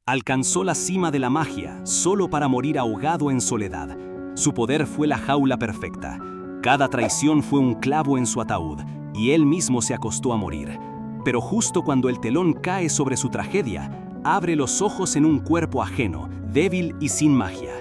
Alcanzó la cima de la magia, solo para morir ahogado en soledad. Su poder fue la jaula perfecta. Cada traición fue un clavo en su ataúd, y él mismo se acostó a morir. Pero justo cuando el telón cae sobre su tragedia, abre los ojos en un cuerpo ajeno, débil y sin magia.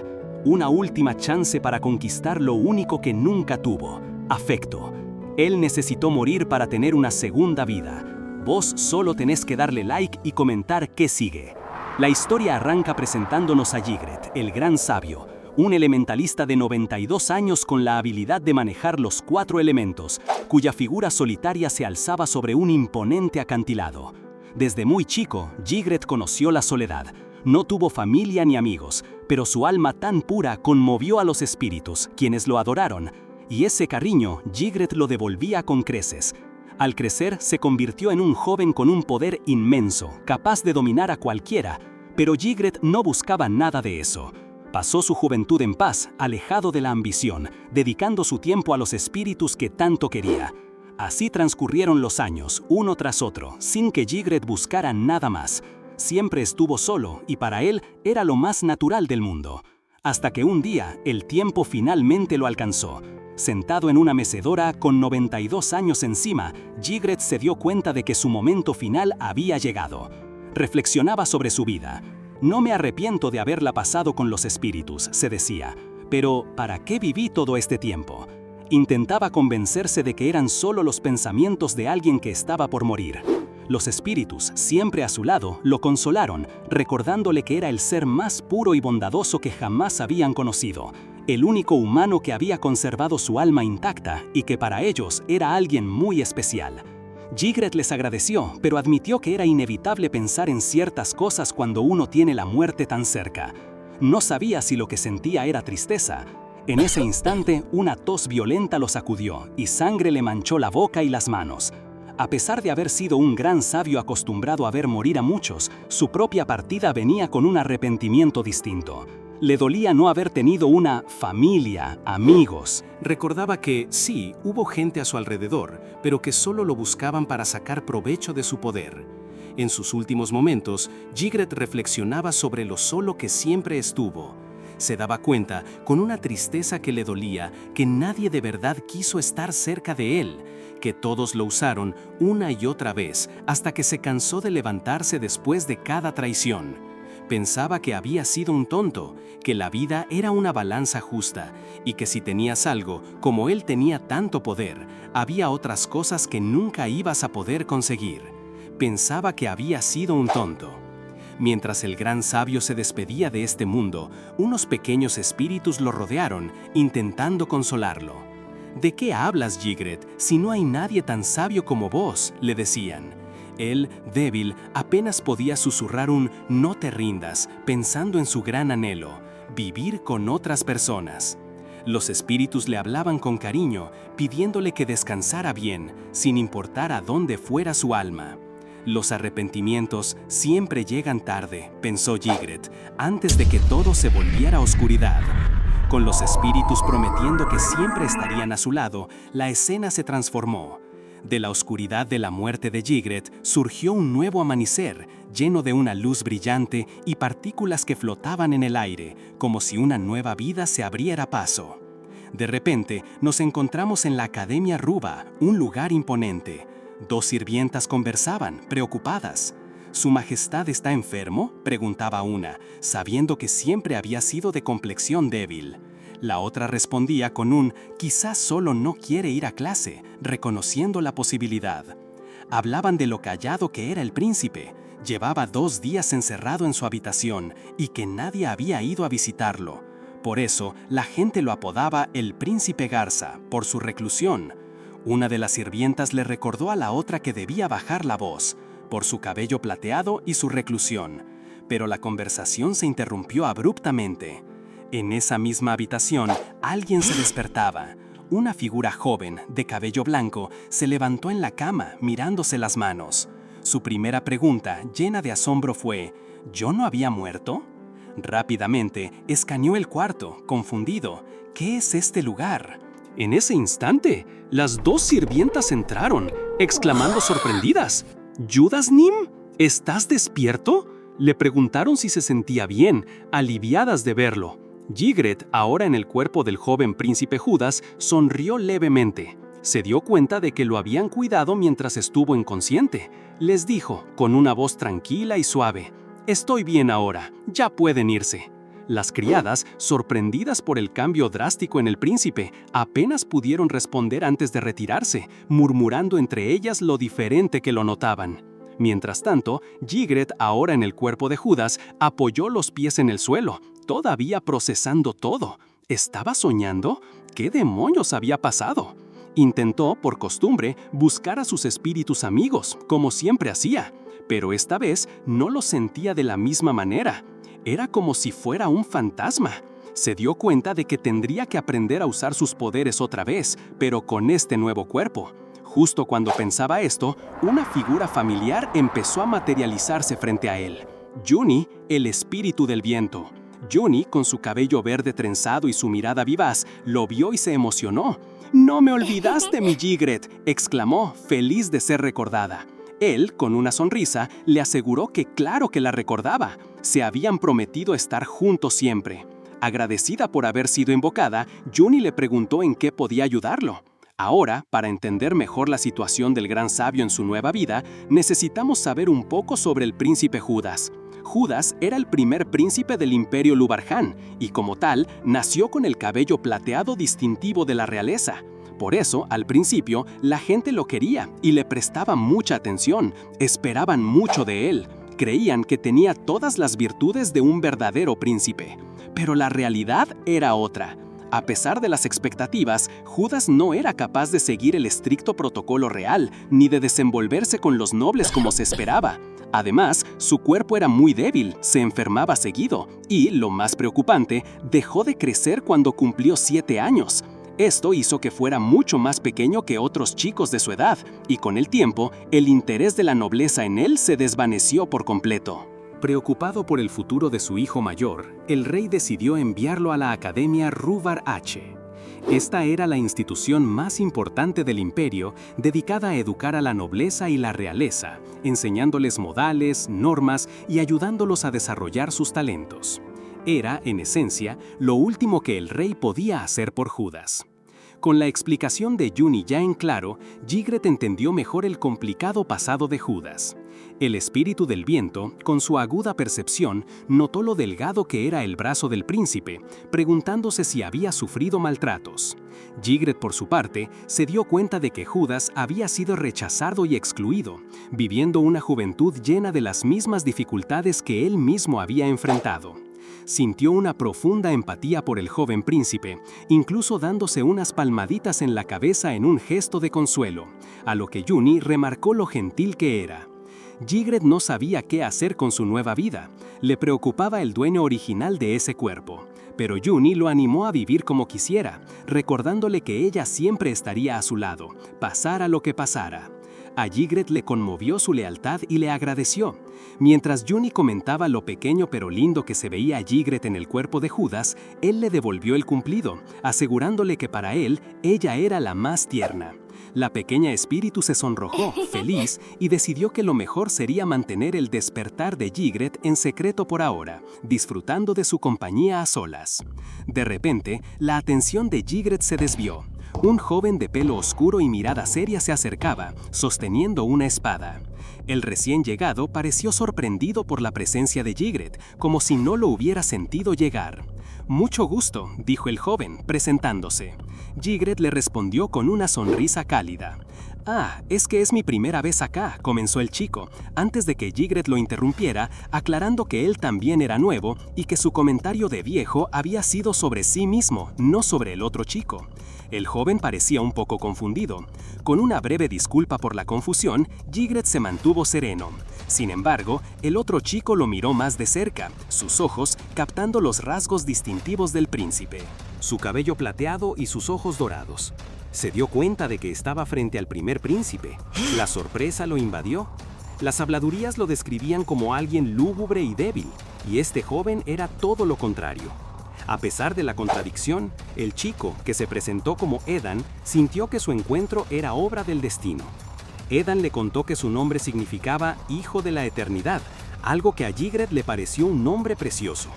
Una última chance para conquistar lo único que nunca tuvo: afecto. Él necesitó morir para tener una segunda vida. Vos solo tenés que darle like y comentar qué sigue. La historia arranca presentándonos a Ygritte, el gran sabio, un elementalista de 92 años con la habilidad de manejar los 4 elementos, cuya figura solitaria se alzaba sobre un imponente acantilado. Desde muy chico, Ygritte conoció la soledad. No tuvo familia ni amigos, pero su alma tan pura conmovió a los espíritus, quienes lo adoraron, y ese cariño Ygritte lo devolvía con creces. Al crecer, se convirtió en un joven con un poder inmenso, capaz de dominar a cualquiera, pero Ygritte no buscaba nada de eso. Pasó su juventud en paz, alejado de la ambición, dedicando su tiempo a los espíritus que tanto quería. Así transcurrieron los años, uno tras otro, sin que Ygritte buscara nada más. Siempre estuvo solo, y para él era lo más natural del mundo. Hasta que un día, el tiempo finalmente lo alcanzó. Sentado en una mecedora con 92 años encima, Ygritte se dio cuenta de que su momento final había llegado. Reflexionaba sobre su vida. No me arrepiento de haberla pasado con los espíritus, se decía, pero ¿para qué viví todo este tiempo? Intentaba convencerse de que eran solo los pensamientos de alguien que estaba por morir. Los espíritus, siempre a su lado, lo consolaron, recordándole que era el ser más puro y bondadoso que jamás habían conocido, el único humano que había conservado su alma intacta y que para ellos era alguien muy especial. Ygritte les agradeció, pero admitió que era inevitable pensar en ciertas cosas cuando uno tiene la muerte tan cerca. No sabía si lo que sentía era tristeza. En ese instante, una tos violenta lo sacudió y sangre le manchó la boca y las manos. A pesar de haber sido un gran sabio acostumbrado a ver morir a muchos, su propia partida venía con un arrepentimiento distinto. Le dolía no haber tenido una familia, amigos. Recordaba que, sí, hubo gente a su alrededor, pero que solo lo buscaban para sacar provecho de su poder. En sus últimos momentos, Ygritte reflexionaba sobre lo solo que siempre estuvo. Se daba cuenta, con una tristeza que le dolía, que nadie de verdad quiso estar cerca de él, que todos lo usaron una y otra vez, hasta que se cansó de levantarse después de cada traición. Pensaba que había sido un tonto, que la vida era una balanza justa, y que si tenías algo, como él tenía tanto poder, había otras cosas que nunca ibas a poder conseguir. Pensaba que había sido un tonto. Mientras el gran sabio se despedía de este mundo, unos pequeños espíritus lo rodearon, intentando consolarlo. «¿De qué hablas, Ygritte, si no hay nadie tan sabio como vos?», le decían. Él, débil, apenas podía susurrar un «no te rindas», pensando en su gran anhelo, vivir con otras personas. Los espíritus le hablaban con cariño, pidiéndole que descansara bien, sin importar a dónde fuera su alma. Los arrepentimientos siempre llegan tarde, pensó Ygritte, antes de que todo se volviera oscuridad. Con los espíritus prometiendo que siempre estarían a su lado, la escena se transformó. De la oscuridad de la muerte de Ygritte surgió un nuevo amanecer, lleno de una luz brillante y partículas que flotaban en el aire, como si una nueva vida se abriera paso. De repente, nos encontramos en la Academia Ruva, un lugar imponente. 2 sirvientas conversaban, preocupadas. «¿Su Majestad está enfermo?», preguntaba una, sabiendo que siempre había sido de complexión débil. La otra respondía con un «quizás solo no quiere ir a clase», reconociendo la posibilidad. Hablaban de lo callado que era el príncipe. Llevaba 2 días encerrado en su habitación y que nadie había ido a visitarlo. Por eso, la gente lo apodaba el Príncipe Garza, por su reclusión. Una de las sirvientas le recordó a la otra que debía bajar la voz, por su cabello plateado y su reclusión. Pero la conversación se interrumpió abruptamente. En esa misma habitación, alguien se despertaba. Una figura joven, de cabello blanco, se levantó en la cama, mirándose las manos. Su primera pregunta, llena de asombro, fue: ¿yo no había muerto? Rápidamente, escaneó el cuarto, confundido. ¿Qué es este lugar? En ese instante, las 2 sirvientas entraron, exclamando sorprendidas: «¿Judas Nim? ¿Estás despierto?» Le preguntaron si se sentía bien, aliviadas de verlo. Ygritte, ahora en el cuerpo del joven príncipe Judas, sonrió levemente. Se dio cuenta de que lo habían cuidado mientras estuvo inconsciente. Les dijo, con una voz tranquila y suave: «Estoy bien ahora, ya pueden irse». Las criadas, sorprendidas por el cambio drástico en el príncipe, apenas pudieron responder antes de retirarse, murmurando entre ellas lo diferente que lo notaban. Mientras tanto, Ygritte, ahora en el cuerpo de Judas, apoyó los pies en el suelo, todavía procesando todo. ¿Estaba soñando? ¿Qué demonios había pasado? Intentó, por costumbre, buscar a sus espíritus amigos, como siempre hacía, pero esta vez no los sentía de la misma manera. Era como si fuera un fantasma. Se dio cuenta de que tendría que aprender a usar sus poderes otra vez, pero con este nuevo cuerpo. Justo cuando pensaba esto, una figura familiar empezó a materializarse frente a él. Juni, el espíritu del viento. Juni, con su cabello verde trenzado y su mirada vivaz, lo vio y se emocionó. «¡No me olvidaste, mi Ygritte!», exclamó, feliz de ser recordada. Él, con una sonrisa, le aseguró que claro que la recordaba. Se habían prometido estar juntos siempre. Agradecida por haber sido invocada, Juni le preguntó en qué podía ayudarlo. Ahora, para entender mejor la situación del gran sabio en su nueva vida, necesitamos saber un poco sobre el príncipe Judas. Judas era el primer príncipe del Imperio Lubarján y, como tal, nació con el cabello plateado distintivo de la realeza. Por eso, al principio, la gente lo quería y le prestaba mucha atención, esperaban mucho de él. Creían que tenía todas las virtudes de un verdadero príncipe. Pero la realidad era otra. A pesar de las expectativas, Judas no era capaz de seguir el estricto protocolo real, ni de desenvolverse con los nobles como se esperaba. Además, su cuerpo era muy débil, se enfermaba seguido y, lo más preocupante, dejó de crecer cuando cumplió 7 años. Esto hizo que fuera mucho más pequeño que otros chicos de su edad, y con el tiempo, el interés de la nobleza en él se desvaneció por completo. Preocupado por el futuro de su hijo mayor, el rey decidió enviarlo a la Academia Ruvar H. Esta era la institución más importante del imperio, dedicada a educar a la nobleza y la realeza, enseñándoles modales, normas y ayudándolos a desarrollar sus talentos. Era, en esencia, lo último que el rey podía hacer por Judas. Con la explicación de Juni ya en claro, Ygritte entendió mejor el complicado pasado de Judas. El espíritu del viento, con su aguda percepción, notó lo delgado que era el brazo del príncipe, preguntándose si había sufrido maltratos. Ygritte, por su parte, se dio cuenta de que Judas había sido rechazado y excluido, viviendo una juventud llena de las mismas dificultades que él mismo había enfrentado. Sintió una profunda empatía por el joven príncipe, incluso dándose unas palmaditas en la cabeza en un gesto de consuelo, a lo que Juni remarcó lo gentil que era. Ygritte no sabía qué hacer con su nueva vida, le preocupaba el dueño original de ese cuerpo, pero Juni lo animó a vivir como quisiera, recordándole que ella siempre estaría a su lado, pasara lo que pasara. A Ygritte le conmovió su lealtad y le agradeció. Mientras Juni comentaba lo pequeño pero lindo que se veía Ygritte en el cuerpo de Judas, él le devolvió el cumplido, asegurándole que para él, ella era la más tierna. La pequeña espíritu se sonrojó, feliz, y decidió que lo mejor sería mantener el despertar de Ygritte en secreto por ahora, disfrutando de su compañía a solas. De repente, la atención de Ygritte se desvió. Un joven de pelo oscuro y mirada seria se acercaba, sosteniendo una espada. El recién llegado pareció sorprendido por la presencia de Ygritte, como si no lo hubiera sentido llegar. «Mucho gusto», dijo el joven, presentándose. Ygritte le respondió con una sonrisa cálida. «Ah, es que es mi primera vez acá», comenzó el chico, antes de que Ygritte lo interrumpiera, aclarando que él también era nuevo y que su comentario de viejo había sido sobre sí mismo, no sobre el otro chico. El joven parecía un poco confundido. Con una breve disculpa por la confusión, Ygritte se mantuvo sereno. Sin embargo, el otro chico lo miró más de cerca, sus ojos captando los rasgos distintivos del príncipe. Su cabello plateado y sus ojos dorados. Se dio cuenta de que estaba frente al primer príncipe. La sorpresa lo invadió. Las habladurías lo describían como alguien lúgubre y débil, y este joven era todo lo contrario. A pesar de la contradicción, el chico, que se presentó como Edan, sintió que su encuentro era obra del destino. Edan le contó que su nombre significaba «Hijo de la Eternidad», algo que a Ygritte le pareció un nombre precioso.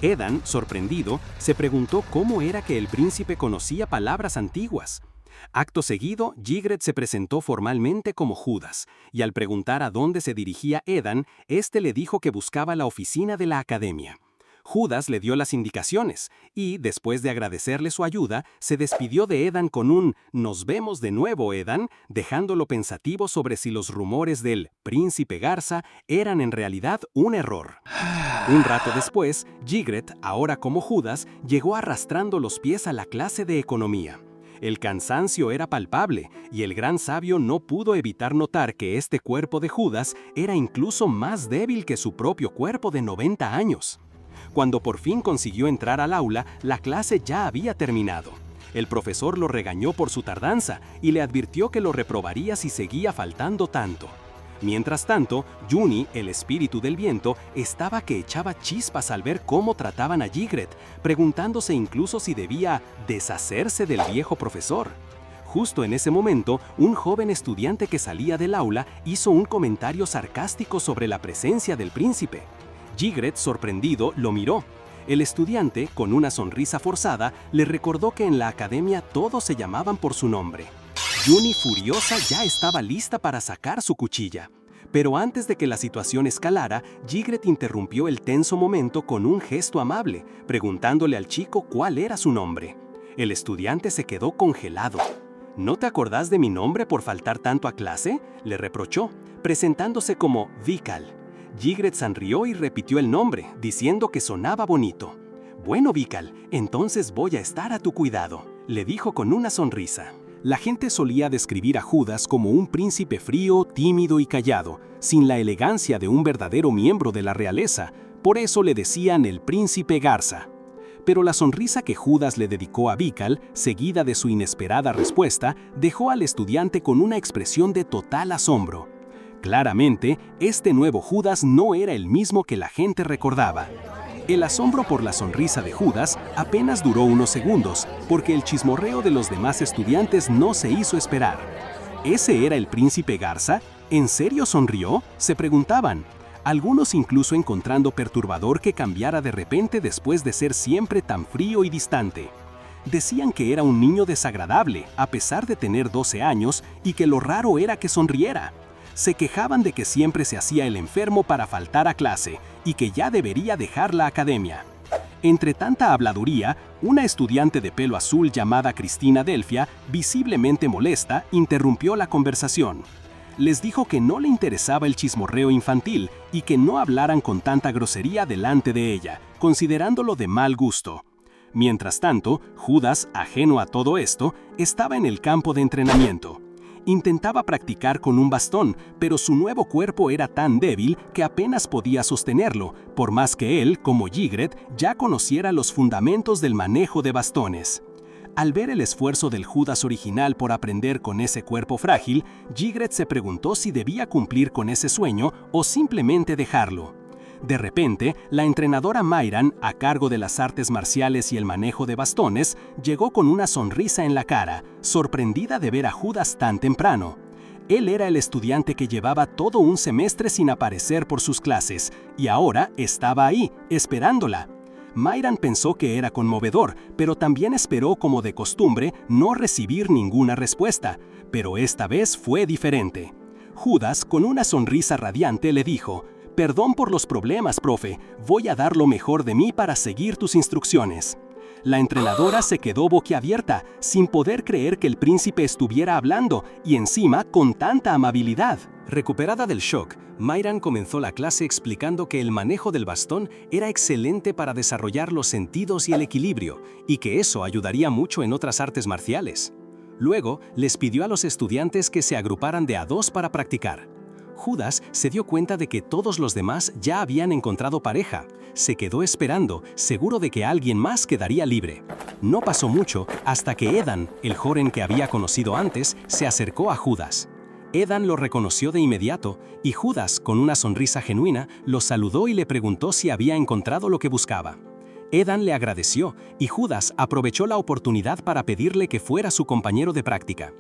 Edan, sorprendido, se preguntó cómo era que el príncipe conocía palabras antiguas. Acto seguido, Ygritte se presentó formalmente como Judas, y al preguntar a dónde se dirigía Edan, éste le dijo que buscaba la oficina de la academia. Judas le dio las indicaciones, y, después de agradecerle su ayuda, se despidió de Edan con un «Nos vemos de nuevo, Edan», dejándolo pensativo sobre si los rumores del «Príncipe Garza» eran en realidad un error. Un rato después, Ygritte, ahora como Judas, llegó arrastrando los pies a la clase de economía. El cansancio era palpable, y el gran sabio no pudo evitar notar que este cuerpo de Judas era incluso más débil que su propio cuerpo de 90 años. Cuando por fin consiguió entrar al aula, la clase ya había terminado. El profesor lo regañó por su tardanza y le advirtió que lo reprobaría si seguía faltando tanto. Mientras tanto, Juni, el espíritu del viento, estaba que echaba chispas al ver cómo trataban a Ygritte, preguntándose incluso si debía deshacerse del viejo profesor. Justo en ese momento, un joven estudiante que salía del aula hizo un comentario sarcástico sobre la presencia del príncipe. Ygritte, sorprendido, lo miró. El estudiante, con una sonrisa forzada, le recordó que en la academia todos se llamaban por su nombre. Juni, furiosa, ya estaba lista para sacar su cuchilla. Pero antes de que la situación escalara, Ygritte interrumpió el tenso momento con un gesto amable, preguntándole al chico cuál era su nombre. El estudiante se quedó congelado. «¿No te acordás de mi nombre por faltar tanto a clase?», le reprochó, presentándose como Vikal. Ygritte sonrió y repitió el nombre, diciendo que sonaba bonito. «Bueno, Vikal, entonces voy a estar a tu cuidado», le dijo con una sonrisa. La gente solía describir a Judas como un príncipe frío, tímido y callado, sin la elegancia de un verdadero miembro de la realeza, por eso le decían el príncipe Garza. Pero la sonrisa que Judas le dedicó a Vikal, seguida de su inesperada respuesta, dejó al estudiante con una expresión de total asombro. Claramente, este nuevo Judas no era el mismo que la gente recordaba. El asombro por la sonrisa de Judas apenas duró unos segundos, porque el chismorreo de los demás estudiantes no se hizo esperar. ¿Ese era el príncipe Garza? ¿En serio sonrió?, se preguntaban. Algunos incluso encontrando perturbador que cambiara de repente después de ser siempre tan frío y distante. Decían que era un niño desagradable, a pesar de tener 12 años, y que lo raro era que sonriera. Se quejaban de que siempre se hacía el enfermo para faltar a clase y que ya debería dejar la academia. Entre tanta habladuría, una estudiante de pelo azul llamada Cristina Delfia, visiblemente molesta, interrumpió la conversación. Les dijo que no le interesaba el chismorreo infantil y que no hablaran con tanta grosería delante de ella, considerándolo de mal gusto. Mientras tanto, Judas, ajeno a todo esto, estaba en el campo de entrenamiento. Intentaba practicar con un bastón, pero su nuevo cuerpo era tan débil que apenas podía sostenerlo, por más que él, como Ygritte, ya conociera los fundamentos del manejo de bastones. Al ver el esfuerzo del Judas original por aprender con ese cuerpo frágil, Ygritte se preguntó si debía cumplir con ese sueño o simplemente dejarlo. De repente, la entrenadora Mayran, a cargo de las artes marciales y el manejo de bastones, llegó con una sonrisa en la cara, sorprendida de ver a Judas tan temprano. Él era el estudiante que llevaba todo un semestre sin aparecer por sus clases, y ahora estaba ahí, esperándola. Mayran pensó que era conmovedor, pero también esperó, como de costumbre, no recibir ninguna respuesta, pero esta vez fue diferente. Judas, con una sonrisa radiante, le dijo: «Perdón por los problemas, profe. Voy a dar lo mejor de mí para seguir tus instrucciones». La entrenadora se quedó boquiabierta, sin poder creer que el príncipe estuviera hablando, y encima con tanta amabilidad. Recuperada del shock, Mayran comenzó la clase explicando que el manejo del bastón era excelente para desarrollar los sentidos y el equilibrio, y que eso ayudaría mucho en otras artes marciales. Luego, les pidió a los estudiantes que se agruparan de a dos para practicar. Judas se dio cuenta de que todos los demás ya habían encontrado pareja. Se quedó esperando, seguro de que alguien más quedaría libre. No pasó mucho hasta que Edan, el joven que había conocido antes, se acercó a Judas. Edan lo reconoció de inmediato y Judas, con una sonrisa genuina, lo saludó y le preguntó si había encontrado lo que buscaba. Edan le agradeció y Judas aprovechó la oportunidad para pedirle que fuera su compañero de práctica.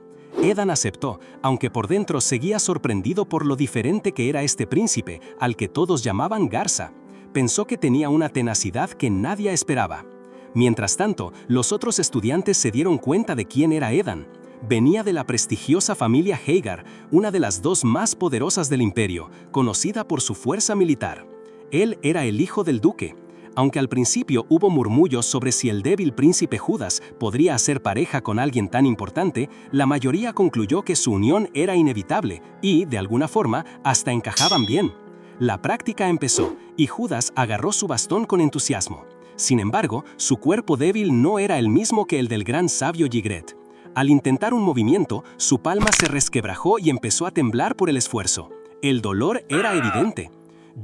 Edan aceptó, aunque por dentro seguía sorprendido por lo diferente que era este príncipe, al que todos llamaban Garza. Pensó que tenía una tenacidad que nadie esperaba. Mientras tanto, los otros estudiantes se dieron cuenta de quién era Edan. Venía de la prestigiosa familia Hagar, una de las dos más poderosas del imperio, conocida por su fuerza militar. Él era el hijo del duque. Aunque al principio hubo murmullos sobre si el débil príncipe Judas podría hacer pareja con alguien tan importante, la mayoría concluyó que su unión era inevitable y, de alguna forma, hasta encajaban bien. La práctica empezó y Judas agarró su bastón con entusiasmo. Sin embargo, su cuerpo débil no era el mismo que el del gran sabio Ygritte. Al intentar un movimiento, su palma se resquebrajó y empezó a temblar por el esfuerzo. El dolor era evidente.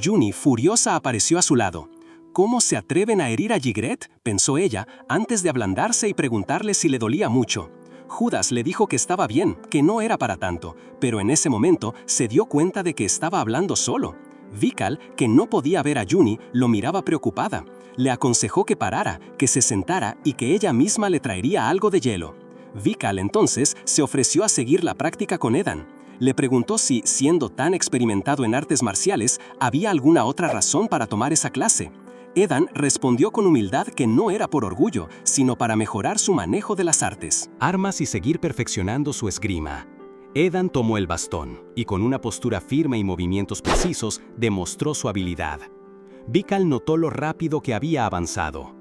Juni, furiosa, apareció a su lado. ¿Cómo se atreven a herir a Ygritte?, pensó ella, antes de ablandarse y preguntarle si le dolía mucho. Judas le dijo que estaba bien, que no era para tanto, pero en ese momento se dio cuenta de que estaba hablando solo. Vikal, que no podía ver a Juni, lo miraba preocupada. Le aconsejó que parara, que se sentara y que ella misma le traería algo de hielo. Vikal entonces se ofreció a seguir la práctica con Edan. Le preguntó si, siendo tan experimentado en artes marciales, había alguna otra razón para tomar esa clase. Edan respondió con humildad que no era por orgullo, sino para mejorar su manejo de las artes. Armas y seguir perfeccionando su esgrima. Edan tomó el bastón y con una postura firme y movimientos precisos demostró su habilidad. Vikal notó lo rápido que había avanzado.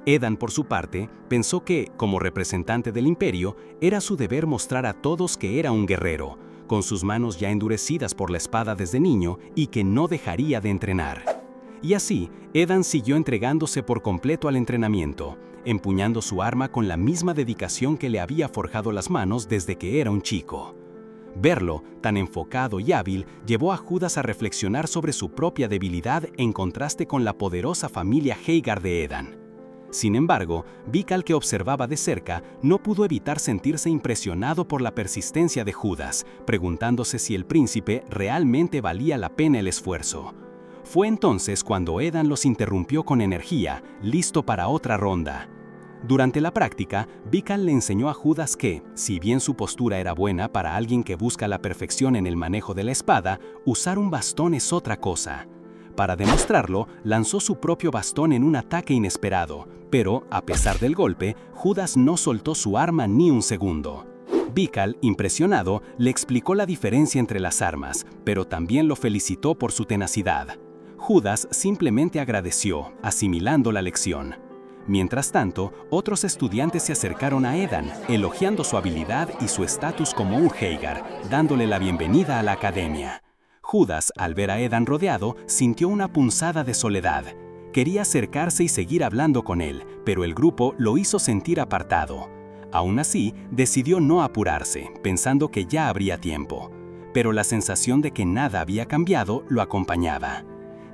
Edan, por su parte, pensó que, como representante del imperio, era su deber mostrar a todos que era un guerrero, con sus manos ya endurecidas por la espada desde niño y que no dejaría de entrenar. Y así, Edan siguió entregándose por completo al entrenamiento, empuñando su arma con la misma dedicación que le había forjado las manos desde que era un chico. Verlo, tan enfocado y hábil, llevó a Judas a reflexionar sobre su propia debilidad en contraste con la poderosa familia Hagar de Edan. Sin embargo, Vikal, que observaba de cerca, no pudo evitar sentirse impresionado por la persistencia de Judas, preguntándose si el príncipe realmente valía la pena el esfuerzo. Fue entonces cuando Edan los interrumpió con energía, listo para otra ronda. Durante la práctica, Vikal le enseñó a Judas que, si bien su postura era buena para alguien que busca la perfección en el manejo de la espada, usar un bastón es otra cosa. Para demostrarlo, lanzó su propio bastón en un ataque inesperado, pero, a pesar del golpe, Judas no soltó su arma ni un segundo. Vikal, impresionado, le explicó la diferencia entre las armas, pero también lo felicitó por su tenacidad. Judas simplemente agradeció, asimilando la lección. Mientras tanto, otros estudiantes se acercaron a Edan, elogiando su habilidad y su estatus como un Hagar, dándole la bienvenida a la academia. Judas, al ver a Edan rodeado, sintió una punzada de soledad. Quería acercarse y seguir hablando con él, pero el grupo lo hizo sentir apartado. Aún así, decidió no apurarse, pensando que ya habría tiempo. Pero la sensación de que nada había cambiado lo acompañaba.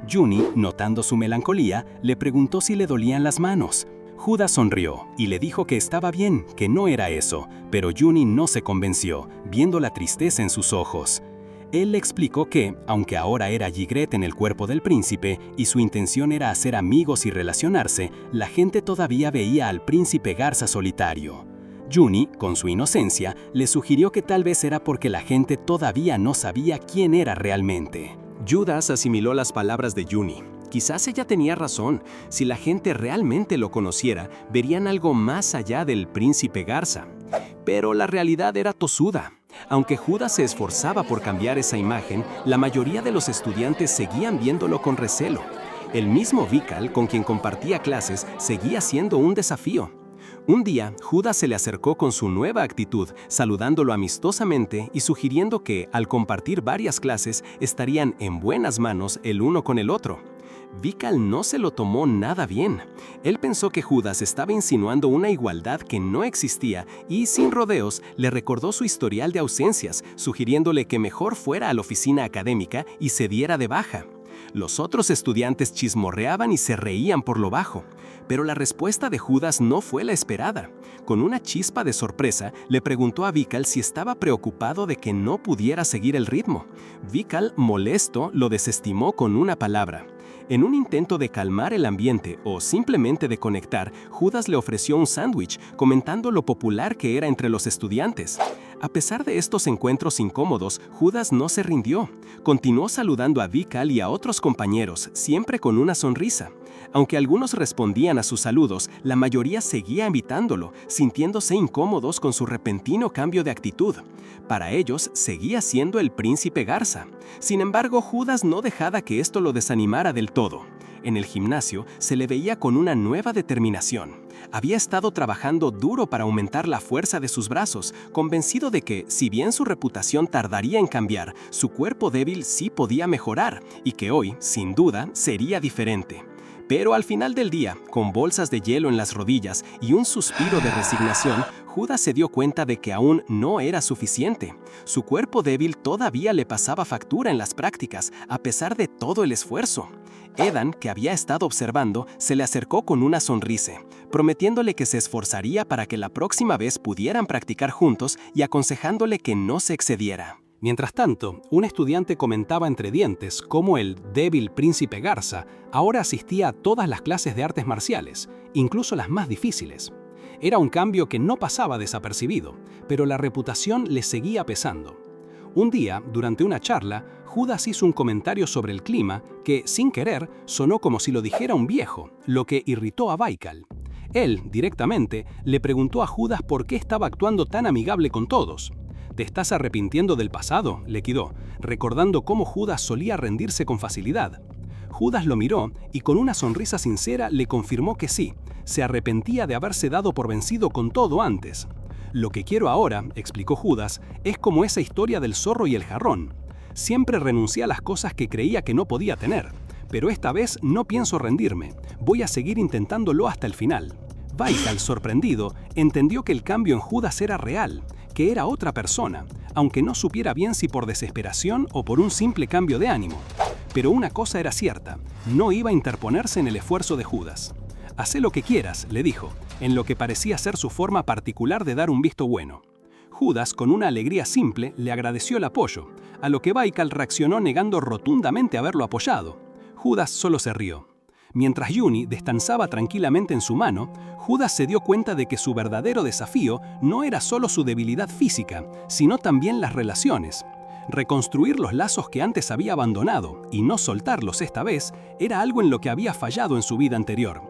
Juni, notando su melancolía, le preguntó si le dolían las manos. Judas sonrió y le dijo que estaba bien, que no era eso, pero Juni no se convenció, viendo la tristeza en sus ojos. Él le explicó que, aunque ahora era Ygritte en el cuerpo del príncipe y su intención era hacer amigos y relacionarse, la gente todavía veía al príncipe Garza solitario. Juni, con su inocencia, le sugirió que tal vez era porque la gente todavía no sabía quién era realmente. Judas asimiló las palabras de Juni. Quizás ella tenía razón. Si la gente realmente lo conociera, verían algo más allá del príncipe Garza. Pero la realidad era tosuda. Aunque Judas se esforzaba por cambiar esa imagen, la mayoría de los estudiantes seguían viéndolo con recelo. El mismo Vikal, con quien compartía clases, seguía siendo un desafío. Un día, Judas se le acercó con su nueva actitud, saludándolo amistosamente y sugiriendo que, al compartir varias clases, estarían en buenas manos el uno con el otro. Vikal no se lo tomó nada bien. Él pensó que Judas estaba insinuando una igualdad que no existía y, sin rodeos, le recordó su historial de ausencias, sugiriéndole que mejor fuera a la oficina académica y se diera de baja. Los otros estudiantes chismorreaban y se reían por lo bajo. Pero la respuesta de Judas no fue la esperada. Con una chispa de sorpresa, le preguntó a Vikal si estaba preocupado de que no pudiera seguir el ritmo. Vikal, molesto, lo desestimó con una palabra. En un intento de calmar el ambiente o simplemente de conectar, Judas le ofreció un sándwich, comentando lo popular que era entre los estudiantes. A pesar de estos encuentros incómodos, Judas no se rindió. Continuó saludando a Vikal y a otros compañeros, siempre con una sonrisa. Aunque algunos respondían a sus saludos, la mayoría seguía evitándolo, sintiéndose incómodos con su repentino cambio de actitud. Para ellos, seguía siendo el príncipe Garza. Sin embargo, Judas no dejaba que esto lo desanimara del todo. En el gimnasio se le veía con una nueva determinación. Había estado trabajando duro para aumentar la fuerza de sus brazos, convencido de que, si bien su reputación tardaría en cambiar, su cuerpo débil sí podía mejorar y que hoy, sin duda, sería diferente. Pero al final del día, con bolsas de hielo en las rodillas y un suspiro de resignación, Judas se dio cuenta de que aún no era suficiente. Su cuerpo débil todavía le pasaba factura en las prácticas, a pesar de todo el esfuerzo. Edan, que había estado observando, se le acercó con una sonrisa, prometiéndole que se esforzaría para que la próxima vez pudieran practicar juntos y aconsejándole que no se excediera. Mientras tanto, un estudiante comentaba entre dientes cómo el débil príncipe Garza ahora asistía a todas las clases de artes marciales, incluso las más difíciles. Era un cambio que no pasaba desapercibido, pero la reputación le seguía pesando. Un día, durante una charla, Judas hizo un comentario sobre el clima que, sin querer, sonó como si lo dijera un viejo, lo que irritó a Baikal. Él, directamente, le preguntó a Judas por qué estaba actuando tan amigable con todos. «¿Te estás arrepintiendo del pasado?», le quidó, recordando cómo Judas solía rendirse con facilidad. Judas lo miró y con una sonrisa sincera le confirmó que sí, se arrepentía de haberse dado por vencido con todo antes. «Lo que quiero ahora», explicó Judas, «es como esa historia del zorro y el jarrón. Siempre renuncié a las cosas que creía que no podía tener, pero esta vez no pienso rendirme, voy a seguir intentándolo hasta el final». Baikal, sorprendido, entendió que el cambio en Judas era real, que era otra persona, aunque no supiera bien si por desesperación o por un simple cambio de ánimo. Pero una cosa era cierta, no iba a interponerse en el esfuerzo de Judas. «Hacé lo que quieras», le dijo, en lo que parecía ser su forma particular de dar un visto bueno. Judas, con una alegría simple, le agradeció el apoyo, a lo que Baikal reaccionó negando rotundamente haberlo apoyado. Judas solo se rió. Mientras Yuni descansaba tranquilamente en su mano, Judas se dio cuenta de que su verdadero desafío no era solo su debilidad física, sino también las relaciones. Reconstruir los lazos que antes había abandonado y no soltarlos esta vez era algo en lo que había fallado en su vida anterior.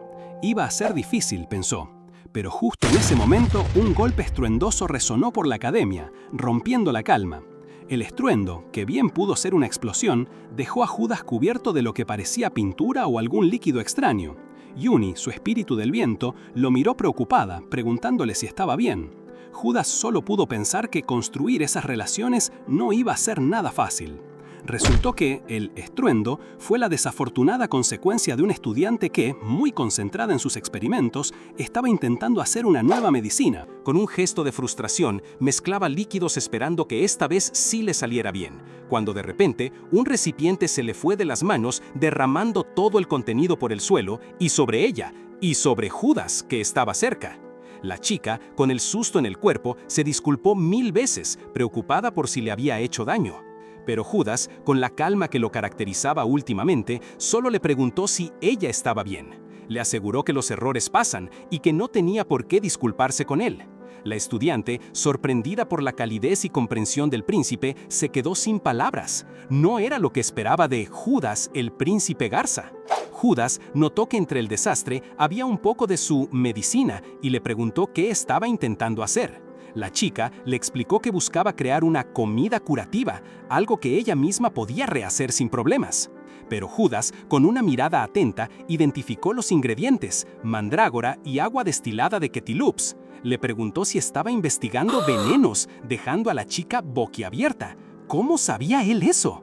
Iba a ser difícil, pensó. Pero justo en ese momento, un golpe estruendoso resonó por la academia, rompiendo la calma. El estruendo, que bien pudo ser una explosión, dejó a Judas cubierto de lo que parecía pintura o algún líquido extraño. Yuni, su espíritu del viento, lo miró preocupada, preguntándole si estaba bien. Judas solo pudo pensar que construir esas relaciones no iba a ser nada fácil. Resultó que el estruendo fue la desafortunada consecuencia de un estudiante que, muy concentrada en sus experimentos, estaba intentando hacer una nueva medicina. Con un gesto de frustración, mezclaba líquidos esperando que esta vez sí le saliera bien, cuando de repente un recipiente se le fue de las manos, derramando todo el contenido por el suelo y sobre ella, y sobre Judas, que estaba cerca. La chica, con el susto en el cuerpo, se disculpó 1000 veces, preocupada por si le había hecho daño. Pero Judas, con la calma que lo caracterizaba últimamente, solo le preguntó si ella estaba bien. Le aseguró que los errores pasan y que no tenía por qué disculparse con él. La estudiante, sorprendida por la calidez y comprensión del príncipe, se quedó sin palabras. No era lo que esperaba de Judas, el príncipe Garza. Judas notó que entre el desastre había un poco de su medicina y le preguntó qué estaba intentando hacer. La chica le explicó que buscaba crear una comida curativa, algo que ella misma podía rehacer sin problemas. Pero Judas, con una mirada atenta, identificó los ingredientes, mandrágora y agua destilada de Ketilups. Le preguntó si estaba investigando venenos, dejando a la chica boquiabierta. ¿Cómo sabía él eso?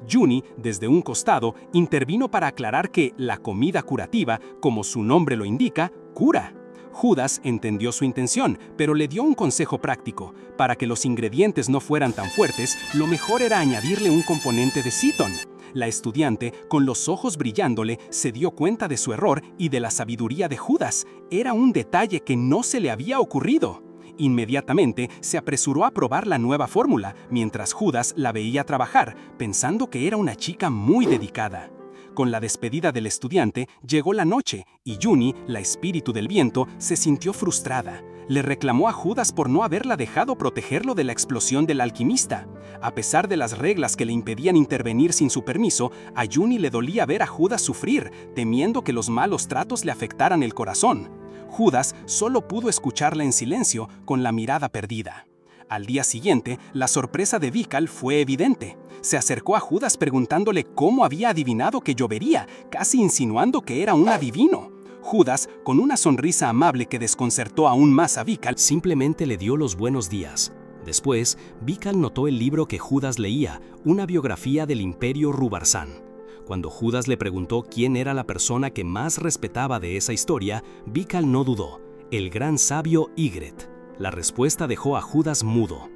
Yuni, desde un costado, intervino para aclarar que la comida curativa, como su nombre lo indica, cura. Judas entendió su intención, pero le dio un consejo práctico. Para que los ingredientes no fueran tan fuertes, lo mejor era añadirle un componente de citón. La estudiante, con los ojos brillándole, se dio cuenta de su error y de la sabiduría de Judas. Era un detalle que no se le había ocurrido. Inmediatamente se apresuró a probar la nueva fórmula, mientras Judas la veía trabajar, pensando que era una chica muy dedicada. Con la despedida del estudiante, llegó la noche y Juni, la espíritu del viento, se sintió frustrada. Le reclamó a Judas por no haberla dejado protegerlo de la explosión del alquimista. A pesar de las reglas que le impedían intervenir sin su permiso, a Juni le dolía ver a Judas sufrir, temiendo que los malos tratos le afectaran el corazón. Judas solo pudo escucharla en silencio, con la mirada perdida. Al día siguiente, la sorpresa de Vikal fue evidente. Se acercó a Judas preguntándole cómo había adivinado que llovería, casi insinuando que era un adivino. Judas, con una sonrisa amable que desconcertó aún más a Vikal, simplemente le dio los buenos días. Después, Vikal notó el libro que Judas leía, una biografía del Imperio Rubarzán. Cuando Judas le preguntó quién era la persona que más respetaba de esa historia, Vikal no dudó: el gran sabio Ygritte. La respuesta dejó a Judas mudo.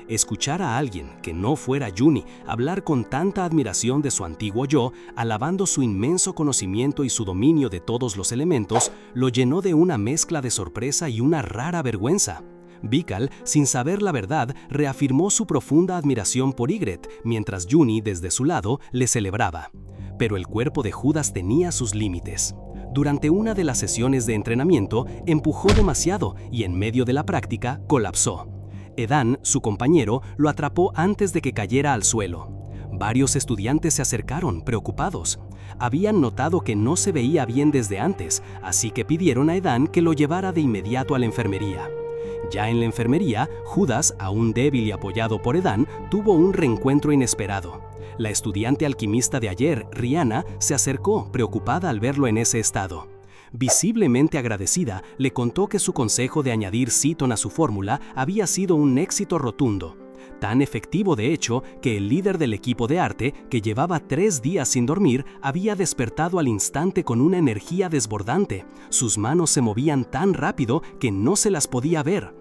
Escuchar a alguien que no fuera Juni hablar con tanta admiración de su antiguo yo, alabando su inmenso conocimiento y su dominio de todos los elementos, lo llenó de una mezcla de sorpresa y una rara vergüenza. Vikal, sin saber la verdad, reafirmó su profunda admiración por Ygritte, mientras Juni, desde su lado, le celebraba. Pero el cuerpo de Judas tenía sus límites. Durante una de las sesiones de entrenamiento, empujó demasiado y en medio de la práctica colapsó. Edan, su compañero, lo atrapó antes de que cayera al suelo. Varios estudiantes se acercaron, preocupados. Habían notado que no se veía bien desde antes, así que pidieron a Edan que lo llevara de inmediato a la enfermería. Ya en la enfermería, Judas, aún débil y apoyado por Edan, tuvo un reencuentro inesperado. La estudiante alquimista de ayer, Rihanna, se acercó, preocupada al verlo en ese estado. Visiblemente agradecida, le contó que su consejo de añadir citón a su fórmula había sido un éxito rotundo. Tan efectivo, de hecho, que el líder del equipo de arte, que llevaba 3 días sin dormir, había despertado al instante con una energía desbordante. Sus manos se movían tan rápido que no se las podía ver.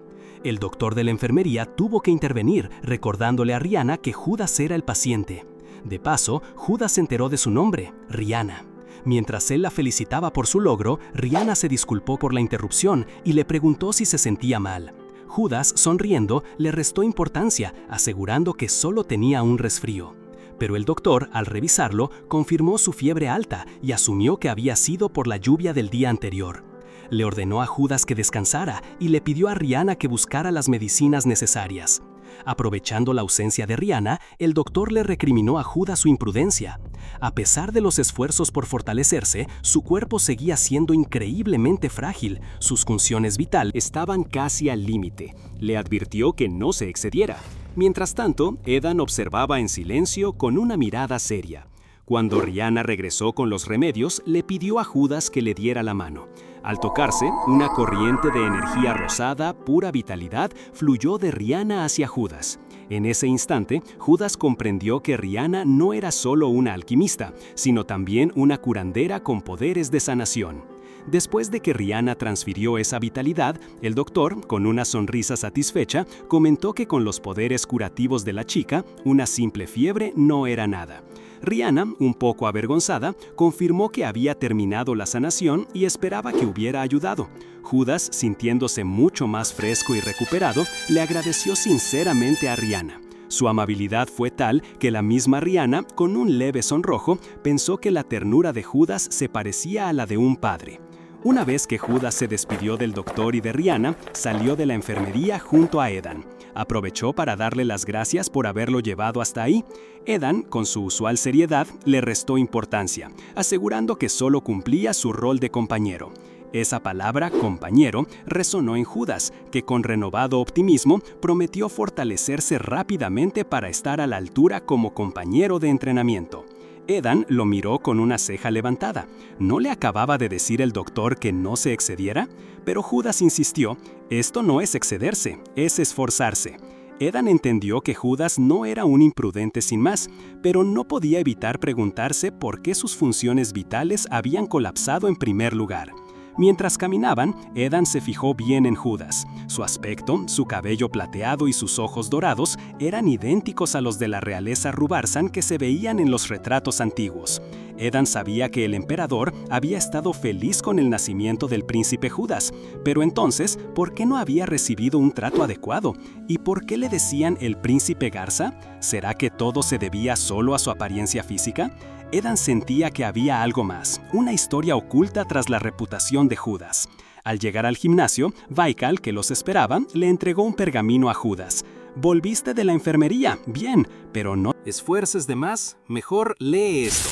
El doctor de la enfermería tuvo que intervenir, recordándole a Rihanna que Judas era el paciente. De paso, Judas se enteró de su nombre, Rihanna. Mientras él la felicitaba por su logro, Rihanna se disculpó por la interrupción y le preguntó si se sentía mal. Judas, sonriendo, le restó importancia, asegurando que solo tenía un resfrío. Pero el doctor, al revisarlo, confirmó su fiebre alta y asumió que había sido por la lluvia del día anterior. Le ordenó a Judas que descansara y le pidió a Rihanna que buscara las medicinas necesarias. Aprovechando la ausencia de Rihanna, el doctor le recriminó a Judas su imprudencia. A pesar de los esfuerzos por fortalecerse, su cuerpo seguía siendo increíblemente frágil. Sus funciones vitales estaban casi al límite. Le advirtió que no se excediera. Mientras tanto, Edan observaba en silencio con una mirada seria. Cuando Rihanna regresó con los remedios, le pidió a Judas que le diera la mano. Al tocarse, una corriente de energía rosada, pura vitalidad, fluyó de Rihanna hacia Judas. En ese instante, Judas comprendió que Rihanna no era solo una alquimista, sino también una curandera con poderes de sanación. Después de que Rihanna transfirió esa vitalidad, el doctor, con una sonrisa satisfecha, comentó que con los poderes curativos de la chica, una simple fiebre no era nada. Rihanna, un poco avergonzada, confirmó que había terminado la sanación y esperaba que hubiera ayudado. Judas, sintiéndose mucho más fresco y recuperado, le agradeció sinceramente a Rihanna. Su amabilidad fue tal que la misma Rihanna, con un leve sonrojo, pensó que la ternura de Judas se parecía a la de un padre. Una vez que Judas se despidió del doctor y de Rihanna, salió de la enfermería junto a Edan. Aprovechó para darle las gracias por haberlo llevado hasta ahí. Edan, con su usual seriedad, le restó importancia, asegurando que solo cumplía su rol de compañero. Esa palabra, compañero, resonó en Judas, que con renovado optimismo prometió fortalecerse rápidamente para estar a la altura como compañero de entrenamiento. Edan lo miró con una ceja levantada. ¿No le acababa de decir el doctor que no se excediera? Pero Judas insistió: esto no es excederse, es esforzarse. Edan entendió que Judas no era un imprudente sin más, pero no podía evitar preguntarse por qué sus funciones vitales habían colapsado en primer lugar. Mientras caminaban, Edan se fijó bien en Judas. Su aspecto, su cabello plateado y sus ojos dorados eran idénticos a los de la realeza Rubarzán que se veían en los retratos antiguos. Edan sabía que el emperador había estado feliz con el nacimiento del príncipe Judas, pero entonces, ¿por qué no había recibido un trato adecuado? ¿Y por qué le decían el príncipe Garza? ¿Será que todo se debía solo a su apariencia física? Edan sentía que había algo más, una historia oculta tras la reputación de Judas. Al llegar al gimnasio, Baikal, que los esperaba, le entregó un pergamino a Judas. «Volviste de la enfermería, bien, pero no esfuerces de más, mejor lee esto».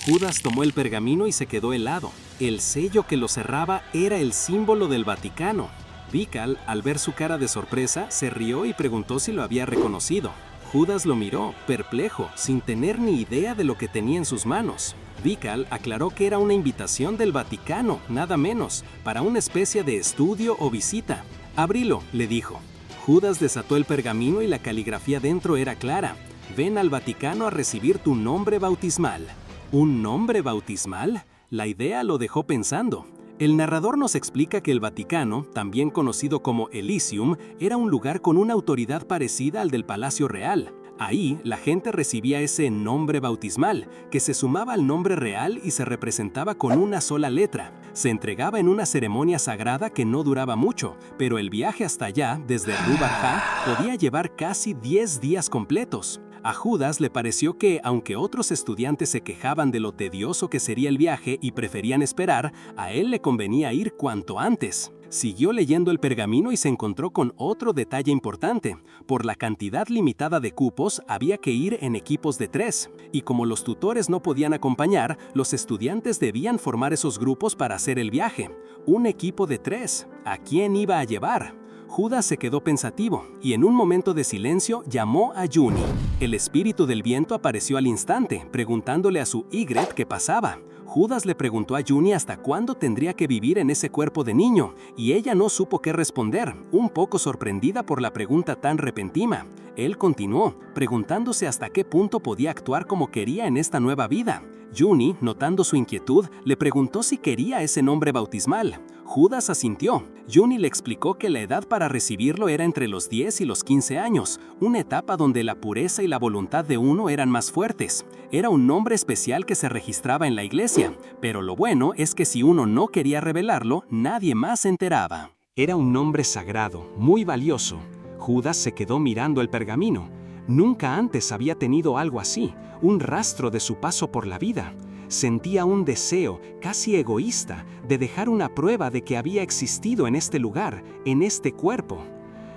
Judas tomó el pergamino y se quedó helado. El sello que lo cerraba era el símbolo del Vaticano. Baikal, al ver su cara de sorpresa, se rió y preguntó si lo había reconocido. Judas lo miró, perplejo, sin tener ni idea de lo que tenía en sus manos. Baikal aclaró que era una invitación del Vaticano, nada menos, para una especie de estudio o visita. «Abrilo», le dijo. Judas desató el pergamino y la caligrafía dentro era clara. «Ven al Vaticano a recibir tu nombre bautismal». ¿Un nombre bautismal? La idea lo dejó pensando. El narrador nos explica que el Vaticano, también conocido como Elysium, era un lugar con una autoridad parecida al del Palacio Real. Ahí, la gente recibía ese nombre bautismal, que se sumaba al nombre real y se representaba con una sola letra. Se entregaba en una ceremonia sagrada que no duraba mucho, pero el viaje hasta allá, desde Rubaja, podía llevar casi 10 días completos. A Judas le pareció que, aunque otros estudiantes se quejaban de lo tedioso que sería el viaje y preferían esperar, a él le convenía ir cuanto antes. Siguió leyendo el pergamino y se encontró con otro detalle importante. Por la cantidad limitada de cupos, había que ir en equipos de 3. Y como los tutores no podían acompañar, los estudiantes debían formar esos grupos para hacer el viaje. Un equipo de 3. ¿A quién iba a llevar? Judas se quedó pensativo y en un momento de silencio llamó a Juni. El espíritu del viento apareció al instante, preguntándole a su Ygritte qué pasaba. Judas le preguntó a Juni hasta cuándo tendría que vivir en ese cuerpo de niño, y ella no supo qué responder, un poco sorprendida por la pregunta tan repentina. Él continuó, preguntándose hasta qué punto podía actuar como quería en esta nueva vida. Juni, notando su inquietud, le preguntó si quería ese nombre bautismal. Judas asintió. Juni le explicó que la edad para recibirlo era entre los 10 y los 15 años, una etapa donde la pureza y la voluntad de uno eran más fuertes. Era un nombre especial que se registraba en la iglesia, pero lo bueno es que si uno no quería revelarlo, nadie más se enteraba. Era un nombre sagrado, muy valioso. Judas se quedó mirando el pergamino. Nunca antes había tenido algo así, un rastro de su paso por la vida. Sentía un deseo, casi egoísta, de dejar una prueba de que había existido en este lugar, en este cuerpo.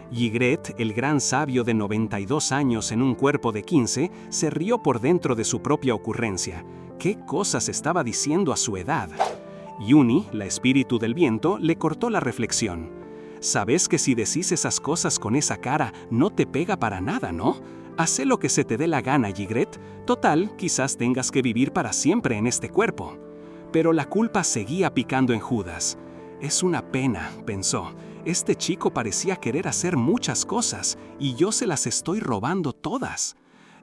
Ygritte, el gran sabio de 92 años en un cuerpo de 15, se rió por dentro de su propia ocurrencia. ¿Qué cosas estaba diciendo a su edad? Juni, la espíritu del viento, le cortó la reflexión. «Sabes que si decís esas cosas con esa cara, no te pega para nada, ¿no? Haz lo que se te dé la gana, Ygritte. Total, quizás tengas que vivir para siempre en este cuerpo». Pero la culpa seguía picando en Judas. «Es una pena», pensó. «Este chico parecía querer hacer muchas cosas, y yo se las estoy robando todas».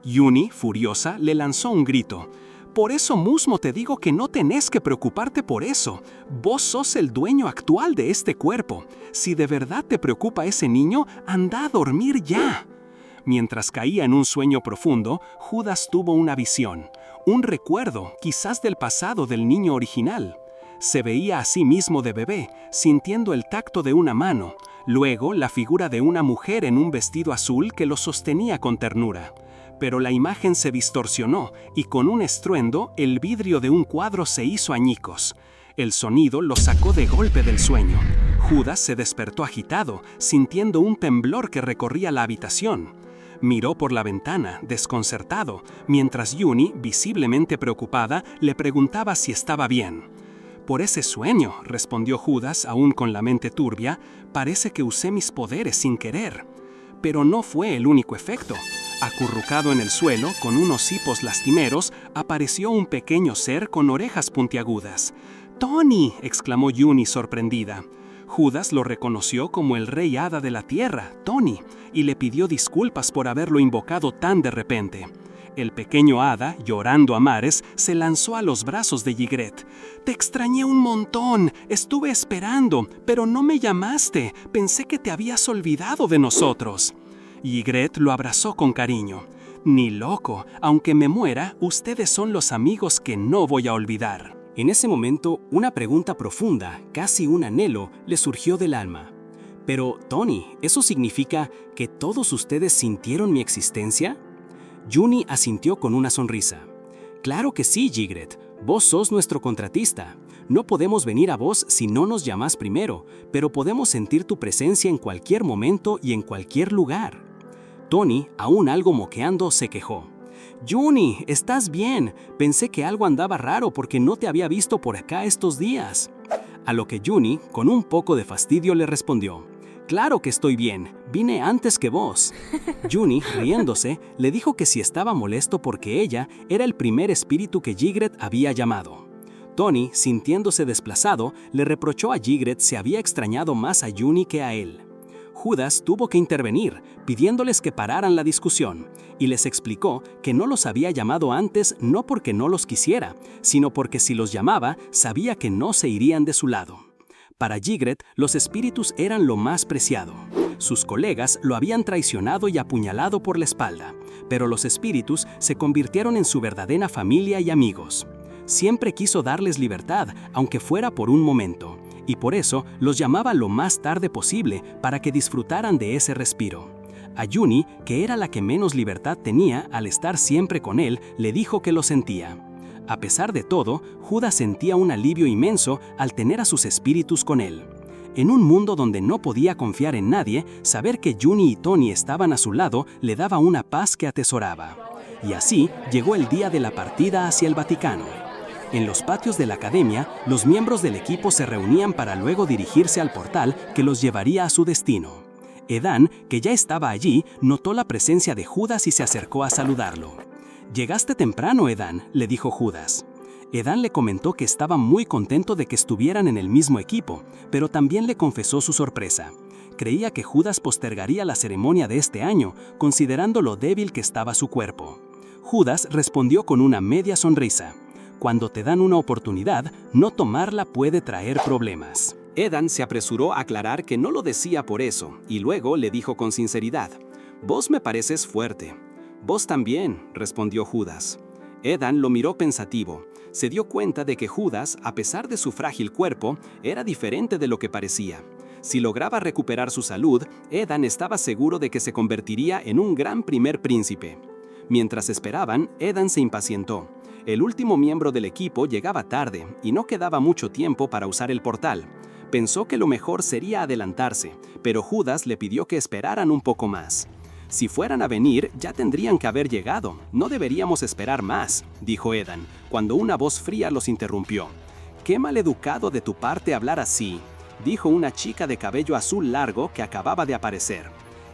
Juni, furiosa, le lanzó un grito. «Por eso mismo te digo que no tenés que preocuparte por eso. Vos sos el dueño actual de este cuerpo. Si de verdad te preocupa ese niño, anda a dormir ya». Mientras caía en un sueño profundo, Judas tuvo una visión, un recuerdo, quizás del pasado del niño original. Se veía a sí mismo de bebé, sintiendo el tacto de una mano, luego la figura de una mujer en un vestido azul que lo sostenía con ternura. Pero la imagen se distorsionó y con un estruendo el vidrio de un cuadro se hizo añicos. El sonido lo sacó de golpe del sueño. Judas se despertó agitado, sintiendo un temblor que recorría la habitación. Miró por la ventana, desconcertado, mientras Juni, visiblemente preocupada, le preguntaba si estaba bien. «Por ese sueño», respondió Judas, aún con la mente turbia, «parece que usé mis poderes sin querer». Pero no fue el único efecto. Acurrucado en el suelo, con unos hipos lastimeros, apareció un pequeño ser con orejas puntiagudas. «¡Tony!», exclamó Juni sorprendida. Judas lo reconoció como el rey hada de la tierra, Tony, y le pidió disculpas por haberlo invocado tan de repente. El pequeño hada, llorando a mares, se lanzó a los brazos de Ygritte. «Te extrañé un montón, estuve esperando, pero no me llamaste, pensé que te habías olvidado de nosotros». Ygritte lo abrazó con cariño. «Ni loco, aunque me muera, ustedes son los amigos que no voy a olvidar». En ese momento, una pregunta profunda, casi un anhelo, le surgió del alma. «Pero, Tony, ¿eso significa que todos ustedes sintieron mi existencia?» Juni asintió con una sonrisa. Claro que sí, Ygritte. Vos sos nuestro contratista. No podemos venir a vos si no nos llamás primero, pero podemos sentir tu presencia en cualquier momento y en cualquier lugar. Tony, aún algo moqueando, se quejó. Juni, ¿estás bien? Pensé que algo andaba raro porque no te había visto por acá estos días. A lo que Juni, con un poco de fastidio, le respondió. Claro que estoy bien, vine antes que vos. Juni, riéndose, le dijo que si estaba molesto porque ella era el primer espíritu que Ygritte había llamado. Tony, sintiéndose desplazado, le reprochó a Ygritte si había extrañado más a Juni que a él. Judas tuvo que intervenir, pidiéndoles que pararan la discusión, y les explicó que no los había llamado antes no porque no los quisiera, sino porque si los llamaba, sabía que no se irían de su lado. Para Ygritte, los espíritus eran lo más preciado. Sus colegas lo habían traicionado y apuñalado por la espalda, pero los espíritus se convirtieron en su verdadera familia y amigos. Siempre quiso darles libertad, aunque fuera por un momento, y por eso los llamaba lo más tarde posible para que disfrutaran de ese respiro. A Juni, que era la que menos libertad tenía al estar siempre con él, le dijo que lo sentía. A pesar de todo, Judas sentía un alivio inmenso al tener a sus espíritus con él. En un mundo donde no podía confiar en nadie, saber que Juni y Tony estaban a su lado le daba una paz que atesoraba. Y así llegó el día de la partida hacia el Vaticano. En los patios de la academia, los miembros del equipo se reunían para luego dirigirse al portal que los llevaría a su destino. Edan, que ya estaba allí, notó la presencia de Judas y se acercó a saludarlo. «Llegaste temprano, Edan», le dijo Judas. Edan le comentó que estaba muy contento de que estuvieran en el mismo equipo, pero también le confesó su sorpresa. Creía que Judas postergaría la ceremonia de este año, considerando lo débil que estaba su cuerpo. Judas respondió con una media sonrisa. Cuando te dan una oportunidad, no tomarla puede traer problemas. Edan se apresuró a aclarar que no lo decía por eso, y luego le dijo con sinceridad, «Vos me pareces fuerte». «Vos también», respondió Judas. Edan lo miró pensativo. Se dio cuenta de que Judas, a pesar de su frágil cuerpo, era diferente de lo que parecía. Si lograba recuperar su salud, Edan estaba seguro de que se convertiría en un gran primer príncipe. Mientras esperaban, Edan se impacientó. El último miembro del equipo llegaba tarde y no quedaba mucho tiempo para usar el portal. Pensó que lo mejor sería adelantarse, pero Judas le pidió que esperaran un poco más. «Si fueran a venir, ya tendrían que haber llegado. No deberíamos esperar más», dijo Edan, cuando una voz fría los interrumpió. «Qué maleducado de tu parte hablar así», dijo una chica de cabello azul largo que acababa de aparecer.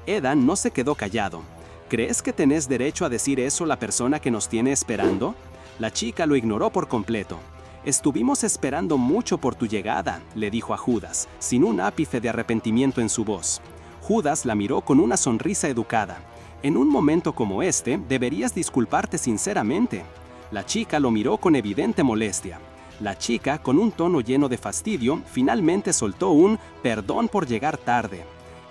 Edan no se quedó callado. «¿Crees que tenés derecho a decir eso la persona que nos tiene esperando?» La chica lo ignoró por completo. «Estuvimos esperando mucho por tu llegada», le dijo a Judas, sin un ápice de arrepentimiento en su voz. Judas la miró con una sonrisa educada. «En un momento como este, deberías disculparte sinceramente». La chica lo miró con evidente molestia. La chica, con un tono lleno de fastidio, finalmente soltó un «perdón por llegar tarde».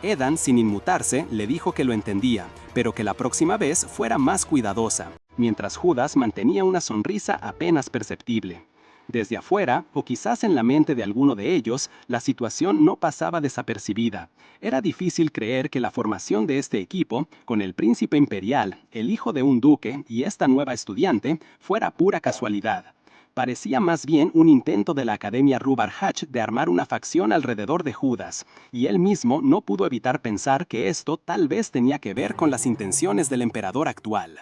Edan, sin inmutarse, le dijo que lo entendía, pero que la próxima vez fuera más cuidadosa, mientras Judas mantenía una sonrisa apenas perceptible. Desde afuera, o quizás en la mente de alguno de ellos, la situación no pasaba desapercibida. Era difícil creer que la formación de este equipo, con el príncipe imperial, el hijo de un duque y esta nueva estudiante, fuera pura casualidad. Parecía más bien un intento de la Academia Rubar Hatch de armar una facción alrededor de Judas, y él mismo no pudo evitar pensar que esto tal vez tenía que ver con las intenciones del emperador actual.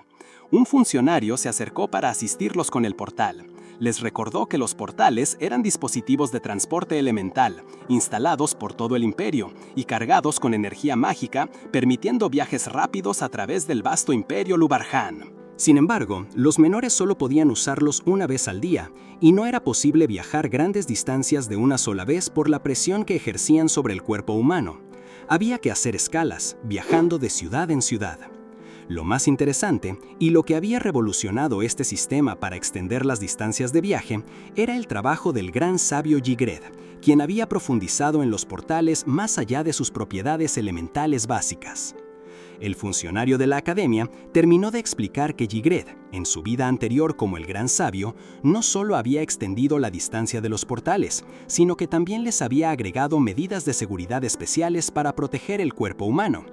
Un funcionario se acercó para asistirlos con el portal. Les recordó que los portales eran dispositivos de transporte elemental, instalados por todo el imperio y cargados con energía mágica, permitiendo viajes rápidos a través del vasto imperio Lubarjan. Sin embargo, los menores solo podían usarlos una vez al día, y no era posible viajar grandes distancias de una sola vez por la presión que ejercían sobre el cuerpo humano. Había que hacer escalas, viajando de ciudad en ciudad. Lo más interesante, y lo que había revolucionado este sistema para extender las distancias de viaje, era el trabajo del gran sabio Ygritte, quien había profundizado en los portales más allá de sus propiedades elementales básicas. El funcionario de la academia terminó de explicar que Ygritte, en su vida anterior como el gran sabio, no solo había extendido la distancia de los portales, sino que también les había agregado medidas de seguridad especiales para proteger el cuerpo humano.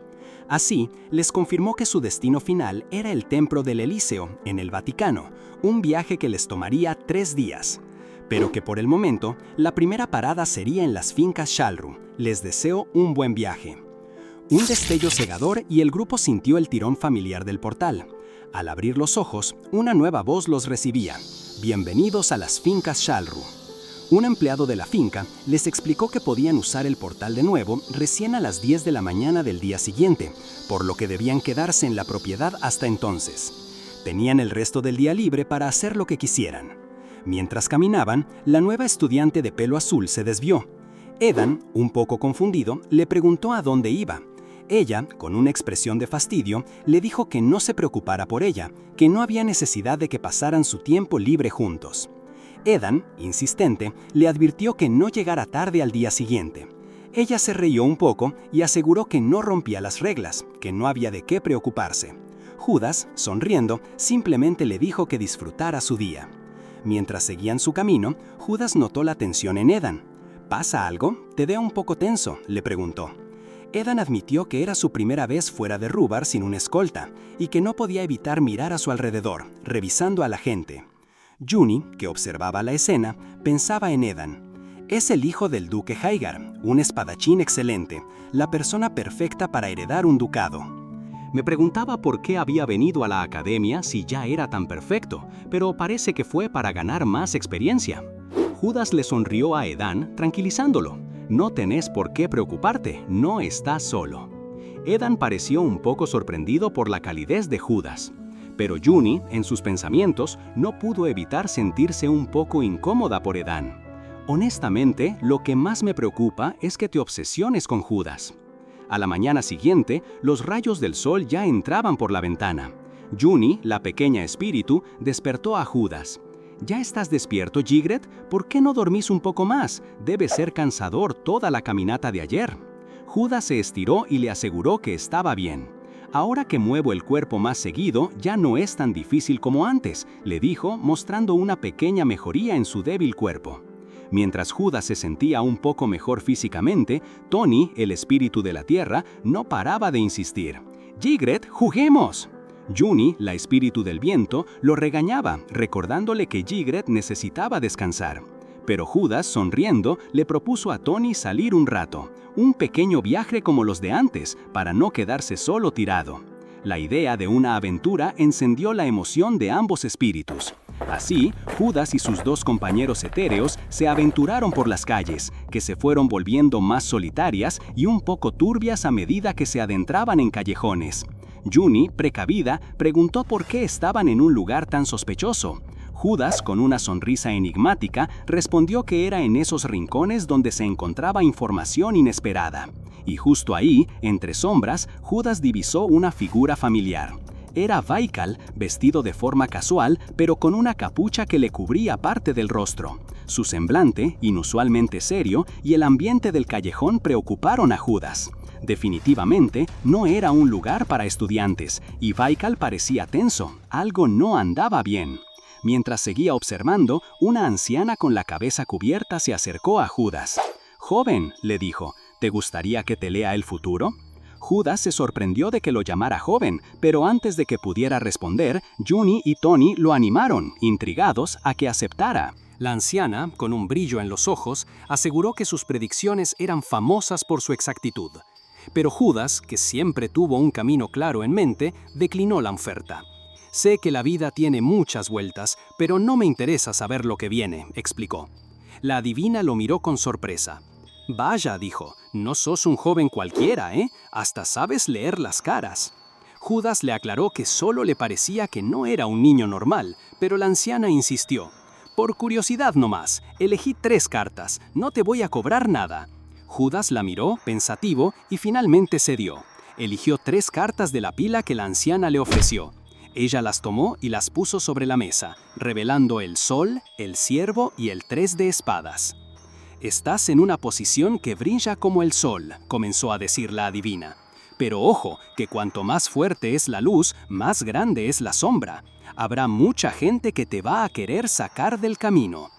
Así, les confirmó que su destino final era el Templo del Elíseo, en el Vaticano, un viaje que les tomaría 3 días. Pero que por el momento, la primera parada sería en las fincas Shalru. Les deseo un buen viaje. Un destello cegador y el grupo sintió el tirón familiar del portal. Al abrir los ojos, una nueva voz los recibía. Bienvenidos a las fincas Shalru. Un empleado de la finca les explicó que podían usar el portal de nuevo recién a las 10 de la mañana del día siguiente, por lo que debían quedarse en la propiedad hasta entonces. Tenían el resto del día libre para hacer lo que quisieran. Mientras caminaban, la nueva estudiante de pelo azul se desvió. Edan, un poco confundido, le preguntó a dónde iba. Ella, con una expresión de fastidio, le dijo que no se preocupara por ella, que no había necesidad de que pasaran su tiempo libre juntos. Edan, insistente, le advirtió que no llegara tarde al día siguiente. Ella se rió un poco y aseguró que no rompía las reglas, que no había de qué preocuparse. Judas, sonriendo, simplemente le dijo que disfrutara su día. Mientras seguían su camino, Judas notó la tensión en Edan. ¿Pasa algo? Te veo un poco tenso, le preguntó. Edan admitió que era su primera vez fuera de Rhubar sin una escolta y que no podía evitar mirar a su alrededor, revisando a la gente. Juni, que observaba la escena, pensaba en Edan. Es el hijo del duque Haigar, un espadachín excelente, la persona perfecta para heredar un ducado. Me preguntaba por qué había venido a la academia si ya era tan perfecto, pero parece que fue para ganar más experiencia. Judas le sonrió a Edan, tranquilizándolo. No tenés por qué preocuparte, no estás solo. Edan pareció un poco sorprendido por la calidez de Judas. Pero Juni, en sus pensamientos, no pudo evitar sentirse un poco incómoda por Edan. Honestamente, lo que más me preocupa es que te obsesiones con Judas. A la mañana siguiente, los rayos del sol ya entraban por la ventana. Juni, la pequeña espíritu, despertó a Judas. ¿Ya estás despierto, Ygritte? ¿Por qué no dormís un poco más? Debe ser cansador toda la caminata de ayer. Judas se estiró y le aseguró que estaba bien. Ahora que muevo el cuerpo más seguido, ya no es tan difícil como antes, le dijo, mostrando una pequeña mejoría en su débil cuerpo. Mientras Judas se sentía un poco mejor físicamente, Tony, el espíritu de la tierra, no paraba de insistir. «Ygritte, juguemos». Juni, la espíritu del viento, lo regañaba, recordándole que Ygritte necesitaba descansar. Pero Judas, sonriendo, le propuso a Tony salir un rato, un pequeño viaje como los de antes, para no quedarse solo tirado. La idea de una aventura encendió la emoción de ambos espíritus. Así, Judas y sus 2 compañeros etéreos se aventuraron por las calles, que se fueron volviendo más solitarias y un poco turbias a medida que se adentraban en callejones. Juni, precavida, preguntó por qué estaban en un lugar tan sospechoso. Judas, con una sonrisa enigmática, respondió que era en esos rincones donde se encontraba información inesperada. Y justo ahí, entre sombras, Judas divisó una figura familiar. Era Baikal, vestido de forma casual, pero con una capucha que le cubría parte del rostro. Su semblante, inusualmente serio, y el ambiente del callejón preocuparon a Judas. Definitivamente, no era un lugar para estudiantes, y Baikal parecía tenso, algo no andaba bien. Mientras seguía observando, una anciana con la cabeza cubierta se acercó a Judas. «Joven», le dijo, «¿te gustaría que te lea el futuro?» Judas se sorprendió de que lo llamara joven, pero antes de que pudiera responder, Juni y Tony lo animaron, intrigados, a que aceptara. La anciana, con un brillo en los ojos, aseguró que sus predicciones eran famosas por su exactitud. Pero Judas, que siempre tuvo un camino claro en mente, declinó la oferta. «Sé que la vida tiene muchas vueltas, pero no me interesa saber lo que viene», explicó. La adivina lo miró con sorpresa. «Vaya», dijo, «no sos un joven cualquiera, ¿eh? Hasta sabes leer las caras». Judas le aclaró que solo le parecía que no era un niño normal, pero la anciana insistió. «Por curiosidad nomás, elegí 3 cartas, no te voy a cobrar nada». Judas la miró, pensativo, y finalmente cedió. Eligió 3 cartas de la pila que la anciana le ofreció. Ella las tomó y las puso sobre la mesa, revelando el sol, el ciervo y el 3 de espadas. «Estás en una posición que brilla como el sol», comenzó a decir la adivina. «Pero ojo, que cuanto más fuerte es la luz, más grande es la sombra. Habrá mucha gente que te va a querer sacar del camino».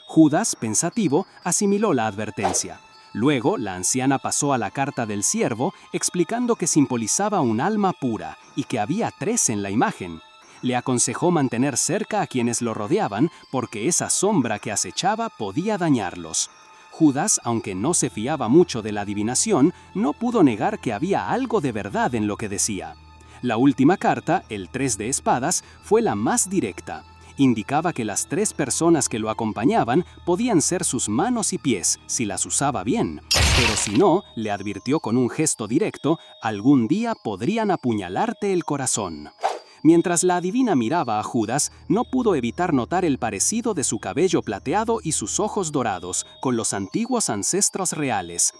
Judas, pensativo, asimiló la advertencia. Luego, la anciana pasó a la carta del siervo, explicando que simbolizaba un alma pura y que había 3 en la imagen. Le aconsejó mantener cerca a quienes lo rodeaban porque esa sombra que acechaba podía dañarlos. Judas, aunque no se fiaba mucho de la adivinación, no pudo negar que había algo de verdad en lo que decía. La última carta, el 3 de espadas, fue la más directa. Indicaba que las 3 personas que lo acompañaban podían ser sus manos y pies, si las usaba bien. Pero si no, le advirtió con un gesto directo, algún día podrían apuñalarte el corazón. Mientras la adivina miraba a Judas, no pudo evitar notar el parecido de su cabello plateado y sus ojos dorados con los antiguos ancestros reales.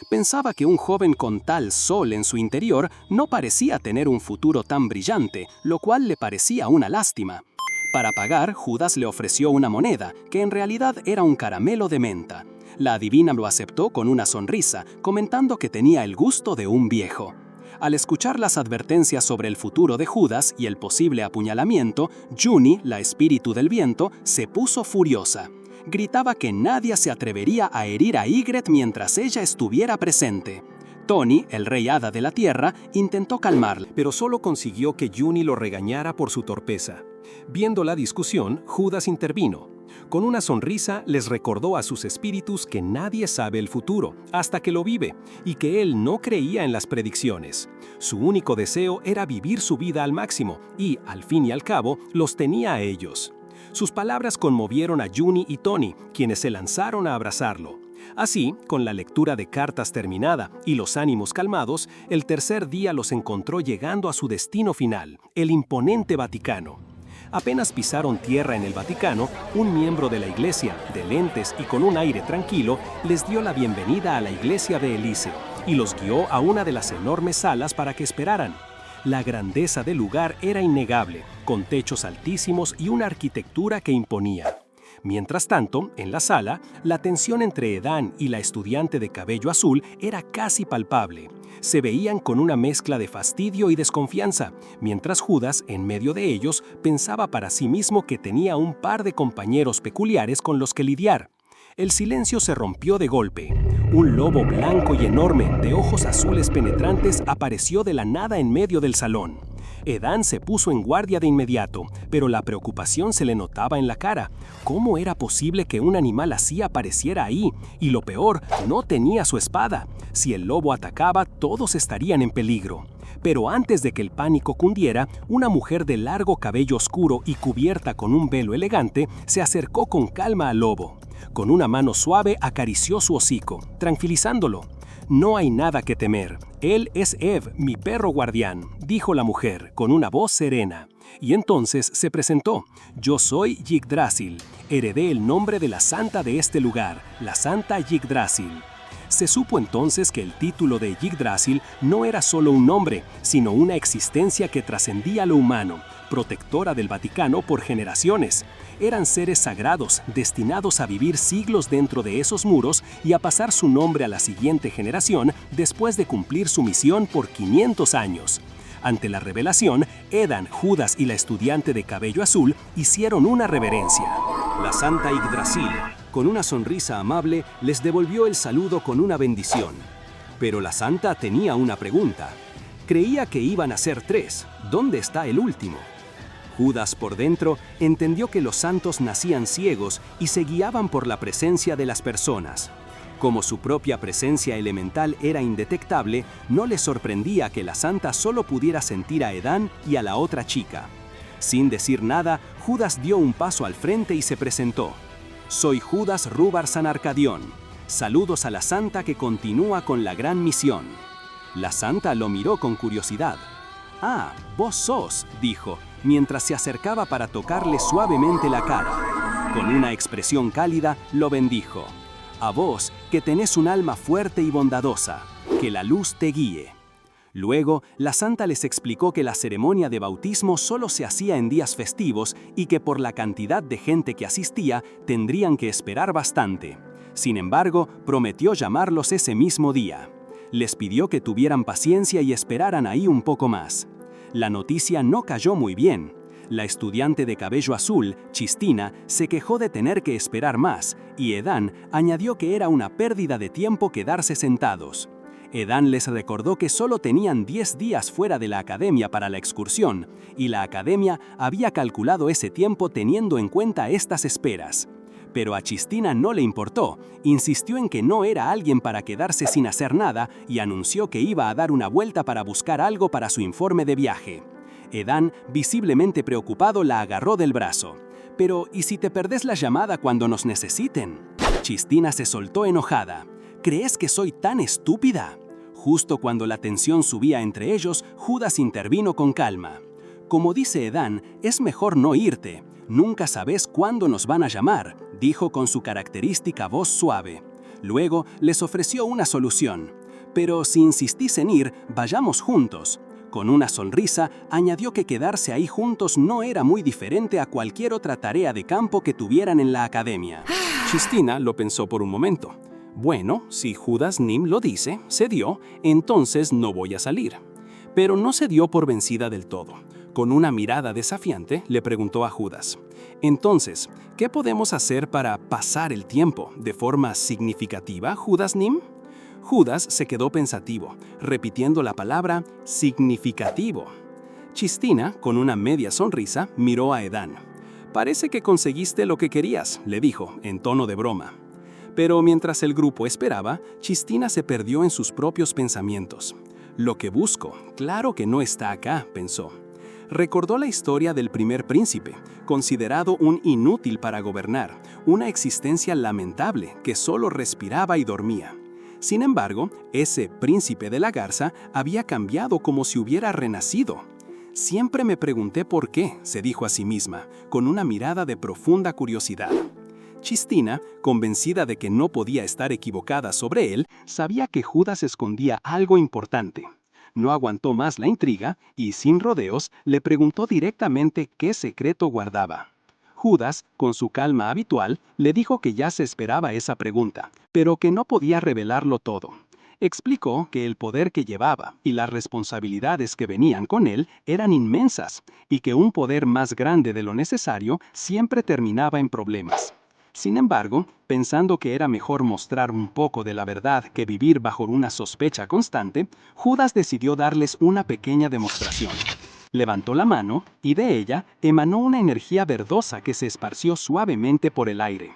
Pensaba que un joven con tal sol en su interior no parecía tener un futuro tan brillante, lo cual le parecía una lástima. Para pagar, Judas le ofreció una moneda, que en realidad era un caramelo de menta. La adivina lo aceptó con una sonrisa, comentando que tenía el gusto de un viejo. Al escuchar las advertencias sobre el futuro de Judas y el posible apuñalamiento, Juni, la espíritu del viento, se puso furiosa. Gritaba que nadie se atrevería a herir a Ygritte mientras ella estuviera presente. Tony, el rey hada de la tierra, intentó calmarla, pero solo consiguió que Juni lo regañara por su torpeza. Viendo la discusión, Judas intervino. Con una sonrisa les recordó a sus espíritus que nadie sabe el futuro hasta que lo vive y que él no creía en las predicciones. Su único deseo era vivir su vida al máximo y, al fin y al cabo, los tenía a ellos. Sus palabras conmovieron a Juni y Tony, quienes se lanzaron a abrazarlo. Así, con la lectura de cartas terminada y los ánimos calmados, el tercer día los encontró llegando a su destino final, el imponente Vaticano. Apenas pisaron tierra en el Vaticano, un miembro de la iglesia, de lentes y con un aire tranquilo, les dio la bienvenida a la iglesia de Elíseo y los guió a una de las enormes salas para que esperaran. La grandeza del lugar era innegable, con techos altísimos y una arquitectura que imponía. Mientras tanto, en la sala, la tensión entre Edan y la estudiante de cabello azul era casi palpable. Se veían con una mezcla de fastidio y desconfianza, mientras Judas, en medio de ellos, pensaba para sí mismo que tenía un par de compañeros peculiares con los que lidiar. El silencio se rompió de golpe. Un lobo blanco y enorme, de ojos azules penetrantes, apareció de la nada en medio del salón. Edan se puso en guardia de inmediato, pero la preocupación se le notaba en la cara. ¿Cómo era posible que un animal así apareciera ahí? Y lo peor, no tenía su espada. Si el lobo atacaba, todos estarían en peligro. Pero antes de que el pánico cundiera, una mujer de largo cabello oscuro y cubierta con un velo elegante se acercó con calma al lobo. Con una mano suave acarició su hocico, tranquilizándolo. «No hay nada que temer. Él es Ev, mi perro guardián», dijo la mujer, con una voz serena. Y entonces se presentó. «Yo soy Yggdrasil. Heredé el nombre de la santa de este lugar, la Santa Yggdrasil». Se supo entonces que el título de Yggdrasil no era solo un nombre, sino una existencia que trascendía lo humano, protectora del Vaticano por generaciones. Eran seres sagrados, destinados a vivir siglos dentro de esos muros y a pasar su nombre a la siguiente generación después de cumplir su misión por 500 años. Ante la revelación, Edan, Judas y la estudiante de cabello azul hicieron una reverencia. La Santa Yggdrasil, con una sonrisa amable, les devolvió el saludo con una bendición. Pero la Santa tenía una pregunta. Creía que iban a ser 3. ¿Dónde está el último? Judas, por dentro, entendió que los santos nacían ciegos y se guiaban por la presencia de las personas. Como su propia presencia elemental era indetectable, no le sorprendía que la santa solo pudiera sentir a Edan y a la otra chica. Sin decir nada, Judas dio un paso al frente y se presentó. «Soy Judas Rúbarsan Arcadión. Saludos a la santa que continúa con la gran misión». La santa lo miró con curiosidad. «Ah, vos sos», dijo, mientras se acercaba para tocarle suavemente la cara. Con una expresión cálida, lo bendijo. «A vos, que tenés un alma fuerte y bondadosa, que la luz te guíe». Luego, la santa les explicó que la ceremonia de bautismo solo se hacía en días festivos y que por la cantidad de gente que asistía, tendrían que esperar bastante. Sin embargo, prometió llamarlos ese mismo día. Les pidió que tuvieran paciencia y esperaran ahí un poco más. La noticia no cayó muy bien. La estudiante de cabello azul, Chistina, se quejó de tener que esperar más, y Edan añadió que era una pérdida de tiempo quedarse sentados. Edan les recordó que solo tenían 10 días fuera de la academia para la excursión, y la academia había calculado ese tiempo teniendo en cuenta estas esperas. Pero a Chistina no le importó, insistió en que no era alguien para quedarse sin hacer nada y anunció que iba a dar una vuelta para buscar algo para su informe de viaje. Edan, visiblemente preocupado, la agarró del brazo. «Pero, ¿y si te perdés la llamada cuando nos necesiten?». Chistina se soltó enojada. «¿Crees que soy tan estúpida?». Justo cuando la tensión subía entre ellos, Judas intervino con calma. «Como dice Edan, es mejor no irte. Nunca sabes cuándo nos van a llamar», dijo con su característica voz suave. Luego les ofreció una solución. «Pero si insistís en ir, vayamos juntos». Con una sonrisa, añadió que quedarse ahí juntos no era muy diferente a cualquier otra tarea de campo que tuvieran en la academia. Chistina lo pensó por un momento. «Bueno, si Judas Nim lo dice, cedió, entonces no voy a salir». Pero no se dio por vencida del todo. Con una mirada desafiante, le preguntó a Judas: «Entonces, ¿qué podemos hacer para pasar el tiempo de forma significativa, Judas Nim?». Judas se quedó pensativo, repitiendo la palabra significativo. Chistina, con una media sonrisa, miró a Edan. «Parece que conseguiste lo que querías», le dijo, en tono de broma. Pero mientras el grupo esperaba, Chistina se perdió en sus propios pensamientos. «Lo que busco, claro que no está acá», pensó. Recordó la historia del primer príncipe, considerado un inútil para gobernar, una existencia lamentable que solo respiraba y dormía. Sin embargo, ese príncipe de la garza había cambiado como si hubiera renacido. «Siempre me pregunté por qué», se dijo a sí misma, con una mirada de profunda curiosidad. Chistina, convencida de que no podía estar equivocada sobre él, sabía que Judas escondía algo importante. No aguantó más la intriga y, sin rodeos, le preguntó directamente qué secreto guardaba. Judas, con su calma habitual, le dijo que ya se esperaba esa pregunta, pero que no podía revelarlo todo. Explicó que el poder que llevaba y las responsabilidades que venían con él eran inmensas, y que un poder más grande de lo necesario siempre terminaba en problemas. Sin embargo, pensando que era mejor mostrar un poco de la verdad que vivir bajo una sospecha constante, Judas decidió darles una pequeña demostración. Levantó la mano y de ella emanó una energía verdosa que se esparció suavemente por el aire.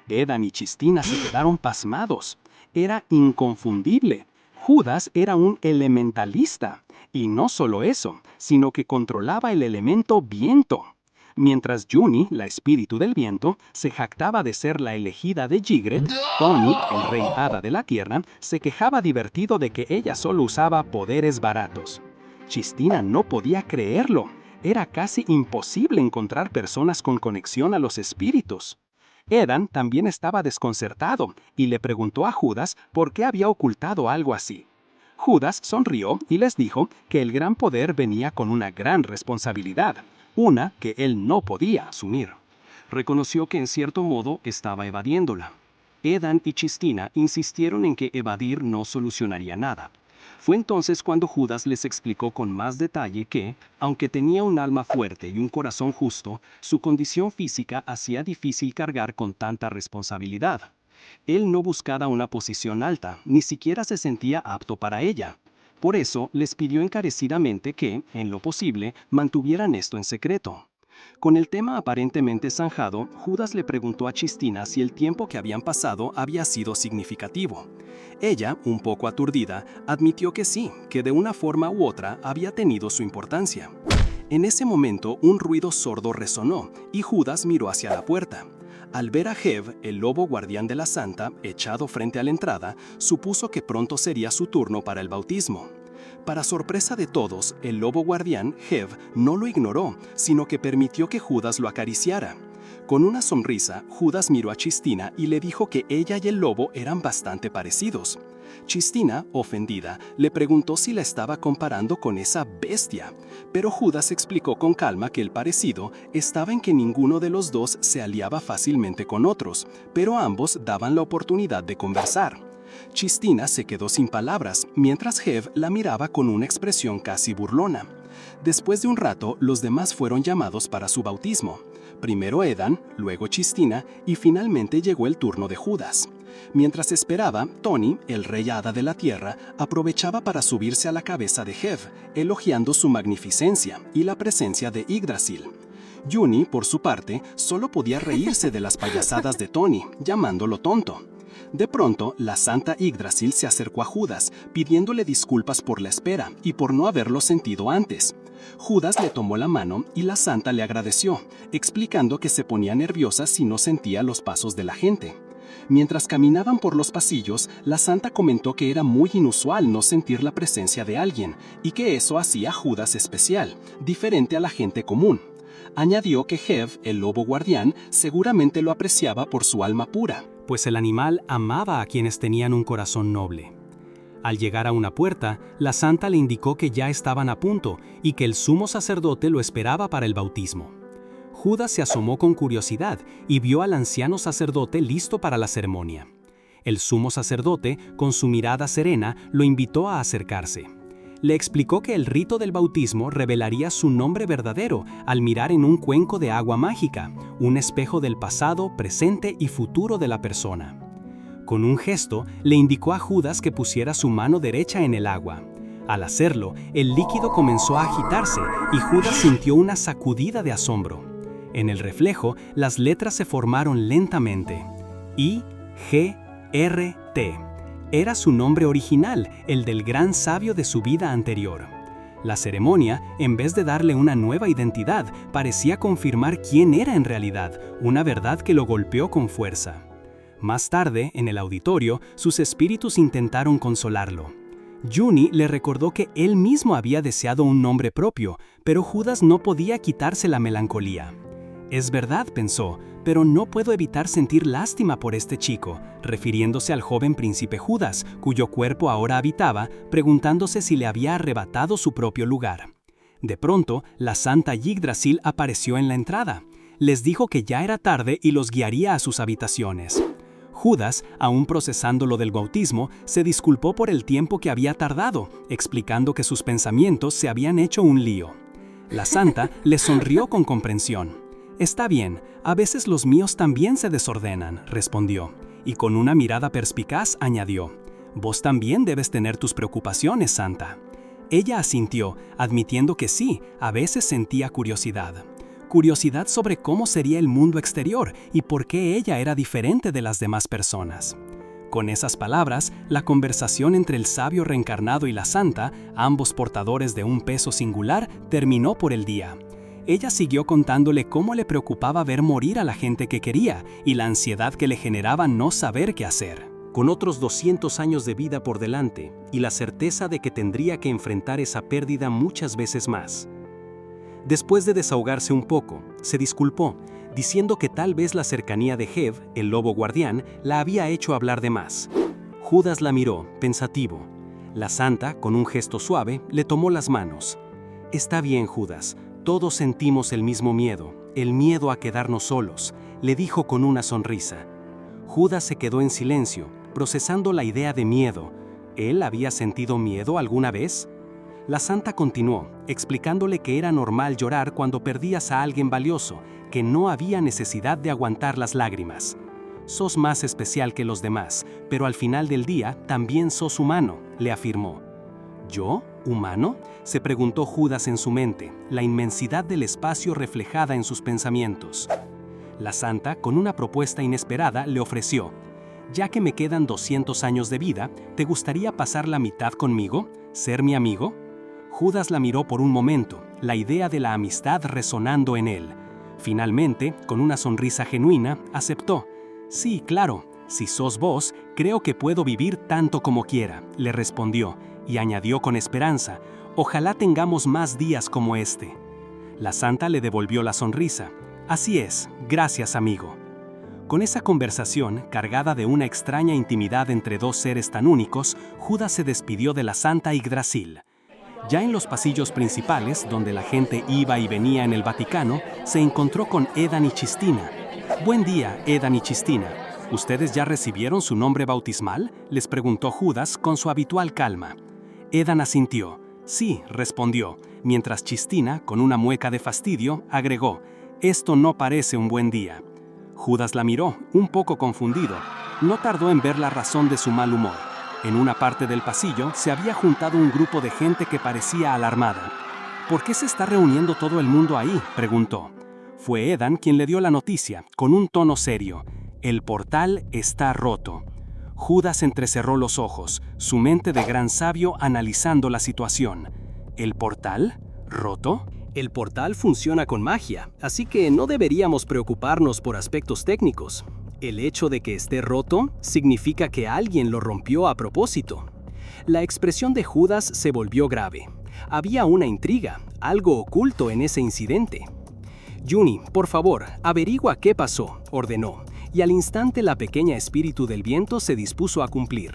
Edan y Chistina se quedaron pasmados. Era inconfundible. Judas era un elementalista. Y no solo eso, sino que controlaba el elemento viento. Mientras Juni, la espíritu del viento, se jactaba de ser la elegida de Ygritte, Tony, el rey hada de la tierra, se quejaba divertido de que ella solo usaba poderes baratos. Chistina no podía creerlo. Era casi imposible encontrar personas con conexión a los espíritus. Edan también estaba desconcertado y le preguntó a Judas por qué había ocultado algo así. Judas sonrió y les dijo que el gran poder venía con una gran responsabilidad, una que él no podía asumir. Reconoció que en cierto modo estaba evadiéndola. Edan y Chistina insistieron en que evadir no solucionaría nada. Fue entonces cuando Judas les explicó con más detalle que, aunque tenía un alma fuerte y un corazón justo, su condición física hacía difícil cargar con tanta responsabilidad. Él no buscaba una posición alta, ni siquiera se sentía apto para ella. Por eso les pidió encarecidamente que, en lo posible, mantuvieran esto en secreto. Con el tema aparentemente zanjado, Judas le preguntó a Chistina si el tiempo que habían pasado había sido significativo. Ella, un poco aturdida, admitió que sí, que de una forma u otra había tenido su importancia. En ese momento, un ruido sordo resonó y Judas miró hacia la puerta. Al ver a Hev, el lobo guardián de la santa, echado frente a la entrada, supuso que pronto sería su turno para el bautismo. Para sorpresa de todos, el lobo guardián, Hev, no lo ignoró, sino que permitió que Judas lo acariciara. Con una sonrisa, Judas miró a Chistina y le dijo que ella y el lobo eran bastante parecidos. Chistina, ofendida, le preguntó si la estaba comparando con esa bestia, pero Judas explicó con calma que el parecido estaba en que ninguno de los dos se aliaba fácilmente con otros, pero ambos daban la oportunidad de conversar. Chistina se quedó sin palabras, mientras Hev la miraba con una expresión casi burlona. Después de un rato, los demás fueron llamados para su bautismo. Primero Edan, luego Chistina y finalmente llegó el turno de Judas. Mientras esperaba, Tony, el rey hada de la tierra, aprovechaba para subirse a la cabeza de Hev, elogiando su magnificencia y la presencia de Yggdrasil. Juni, por su parte, solo podía reírse de las payasadas de Tony, llamándolo tonto. De pronto, la santa Yggdrasil se acercó a Judas, pidiéndole disculpas por la espera y por no haberlo sentido antes. Judas le tomó la mano y la santa le agradeció, explicando que se ponía nerviosa si no sentía los pasos de la gente. Mientras caminaban por los pasillos, la santa comentó que era muy inusual no sentir la presencia de alguien y que eso hacía a Judas especial, diferente a la gente común. Añadió que Hev, el lobo guardián, seguramente lo apreciaba por su alma pura, pues el animal amaba a quienes tenían un corazón noble. Al llegar a una puerta, la santa le indicó que ya estaban a punto y que el sumo sacerdote lo esperaba para el bautismo. Judas se asomó con curiosidad y vio al anciano sacerdote listo para la ceremonia. El sumo sacerdote, con su mirada serena, lo invitó a acercarse. Le explicó que el rito del bautismo revelaría su nombre verdadero al mirar en un cuenco de agua mágica, un espejo del pasado, presente y futuro de la persona. Con un gesto, le indicó a Judas que pusiera su mano derecha en el agua. Al hacerlo, el líquido comenzó a agitarse y Judas sintió una sacudida de asombro. En el reflejo, las letras se formaron lentamente. I-G-R-T. Era su nombre original, el del gran sabio de su vida anterior. La ceremonia, en vez de darle una nueva identidad, parecía confirmar quién era en realidad, una verdad que lo golpeó con fuerza. Más tarde, en el auditorio, sus espíritus intentaron consolarlo. Juni le recordó que él mismo había deseado un nombre propio, pero Judas no podía quitarse la melancolía. Es verdad, pensó, pero no puedo evitar sentir lástima por este chico, refiriéndose al joven príncipe Judas, cuyo cuerpo ahora habitaba, preguntándose si le había arrebatado su propio lugar. De pronto, la santa Yggdrasil apareció en la entrada. Les dijo que ya era tarde y los guiaría a sus habitaciones. Judas, aún procesando lo del bautismo, se disculpó por el tiempo que había tardado, explicando que sus pensamientos se habían hecho un lío. La santa le sonrió con comprensión. «Está bien, a veces los míos también se desordenan», respondió, y con una mirada perspicaz añadió, «Vos también debes tener tus preocupaciones, santa». Ella asintió, admitiendo que sí, a veces sentía curiosidad. Curiosidad sobre cómo sería el mundo exterior y por qué ella era diferente de las demás personas. Con esas palabras, la conversación entre el sabio reencarnado y la santa, ambos portadores de un peso singular, terminó por el día. Ella siguió contándole cómo le preocupaba ver morir a la gente que quería y la ansiedad que le generaba no saber qué hacer. Con otros 200 años de vida por delante y la certeza de que tendría que enfrentar esa pérdida muchas veces más. Después de desahogarse un poco, se disculpó, diciendo que tal vez la cercanía de Hev, el lobo guardián, la había hecho hablar de más. Judas la miró, pensativo. La santa, con un gesto suave, le tomó las manos. «Está bien, Judas. Todos sentimos el mismo miedo, el miedo a quedarnos solos», le dijo con una sonrisa. Judas se quedó en silencio, procesando la idea de miedo. ¿Él había sentido miedo alguna vez? La santa continuó, explicándole que era normal llorar cuando perdías a alguien valioso, que no había necesidad de aguantar las lágrimas. «Sos más especial que los demás, pero al final del día también sos humano», le afirmó. «¿Yo? ¿Humano?», se preguntó Judas en su mente, la inmensidad del espacio reflejada en sus pensamientos. La santa, con una propuesta inesperada, le ofreció: «Ya que me quedan 200 años de vida, ¿te gustaría pasar la mitad conmigo? ¿Ser mi amigo?». Judas la miró por un momento, la idea de la amistad resonando en él. Finalmente, con una sonrisa genuina, aceptó. «Sí, claro, si sos vos, creo que puedo vivir tanto como quiera», le respondió, y añadió con esperanza: «Ojalá tengamos más días como este». La santa le devolvió la sonrisa. «Así es, gracias, amigo». Con esa conversación, cargada de una extraña intimidad entre dos seres tan únicos, Judas se despidió de la santa Yggdrasil. Ya en los pasillos principales, donde la gente iba y venía en el Vaticano, se encontró con Edan y Chistina. «Buen día, Edan y Chistina. ¿Ustedes ya recibieron su nombre bautismal?», les preguntó Judas con su habitual calma. Edan asintió. Sí, respondió, mientras Chistina, con una mueca de fastidio, agregó, «Esto no parece un buen día». Judas la miró, un poco confundido. No tardó en ver la razón de su mal humor. En una parte del pasillo se había juntado un grupo de gente que parecía alarmada. «¿Por qué se está reuniendo todo el mundo ahí?», preguntó. Fue Edan quien le dio la noticia, con un tono serio. «El portal está roto». Judas entrecerró los ojos, su mente de gran sabio analizando la situación. ¿El portal? ¿Roto? El portal funciona con magia, así que no deberíamos preocuparnos por aspectos técnicos. El hecho de que esté roto significa que alguien lo rompió a propósito. La expresión de Judas se volvió grave. Había una intriga, algo oculto en ese incidente. «Juni, por favor, averigua qué pasó», ordenó, y al instante la pequeña espíritu del viento se dispuso a cumplir.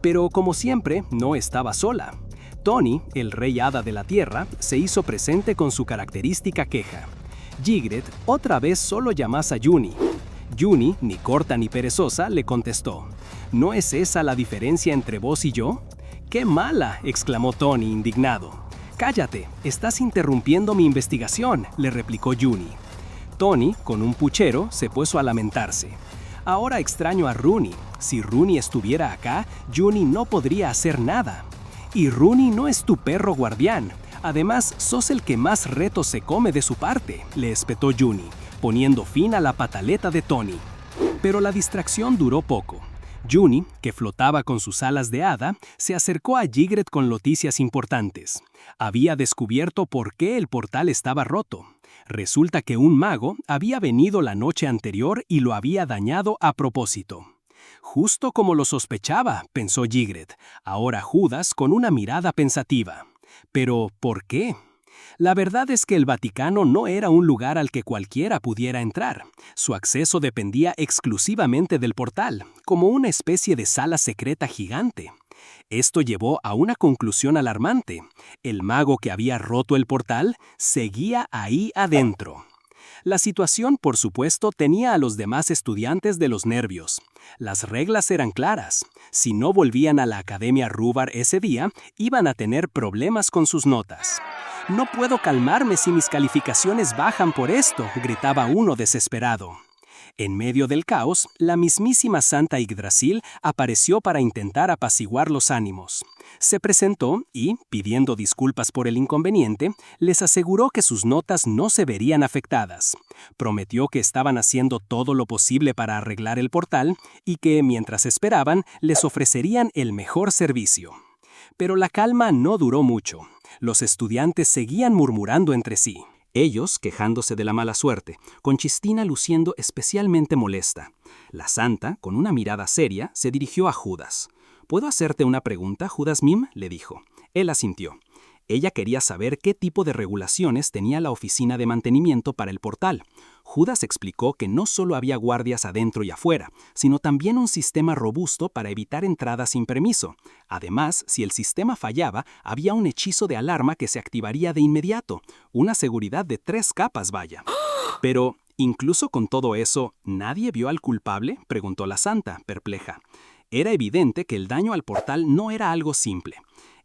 Pero como siempre, no estaba sola. Tony, el rey hada de la tierra, se hizo presente con su característica queja. Ygritte otra vez solo llamás a Juni. Juni, ni corta ni perezosa, le contestó. «¿No es esa la diferencia entre vos y yo?» «¡Qué mala!», exclamó Tony, indignado. «Cállate, estás interrumpiendo mi investigación», le replicó Juni. Tony, con un puchero, se puso a lamentarse. «Ahora extraño a Rooney. Si Rooney estuviera acá, Juni no podría hacer nada. Y Rooney no es tu perro guardián. Además, sos el que más retos se come de su parte», le espetó Juni, poniendo fin a la pataleta de Tony. Pero la distracción duró poco. Juni, que flotaba con sus alas de hada, se acercó a Ygritte con noticias importantes. Había descubierto por qué el portal estaba roto. Resulta que un mago había venido la noche anterior y lo había dañado a propósito. «Justo como lo sospechaba», pensó Ygritte, ahora Judas con una mirada pensativa. «Pero, ¿por qué?». La verdad es que el Vaticano no era un lugar al que cualquiera pudiera entrar. Su acceso dependía exclusivamente del portal, como una especie de sala secreta gigante. Esto llevó a una conclusión alarmante. El mago que había roto el portal seguía ahí adentro. La situación, por supuesto, tenía a los demás estudiantes de los nervios. Las reglas eran claras. Si no volvían a la Academia Rhubarb ese día, iban a tener problemas con sus notas. «No puedo calmarme si mis calificaciones bajan por esto», gritaba uno desesperado. En medio del caos, la mismísima Santa Yggdrasil apareció para intentar apaciguar los ánimos. Se presentó y, pidiendo disculpas por el inconveniente, les aseguró que sus notas no se verían afectadas. Prometió que estaban haciendo todo lo posible para arreglar el portal y que, mientras esperaban, les ofrecerían el mejor servicio. Pero la calma no duró mucho. Los estudiantes seguían murmurando entre sí. Ellos quejándose de la mala suerte, con Chistina luciendo especialmente molesta. La santa, con una mirada seria, se dirigió a Judas. «¿Puedo hacerte una pregunta, Judas Mim?», le dijo. Él asintió. Ella quería saber qué tipo de regulaciones tenía la oficina de mantenimiento para el portal. Judas explicó que no solo había guardias adentro y afuera, sino también un sistema robusto para evitar entradas sin permiso. Además, si el sistema fallaba, había un hechizo de alarma que se activaría de inmediato. Una seguridad de 3 capas, vaya. Pero, incluso con todo eso, ¿nadie vio al culpable?, preguntó la santa, perpleja. Era evidente que el daño al portal no era algo simple.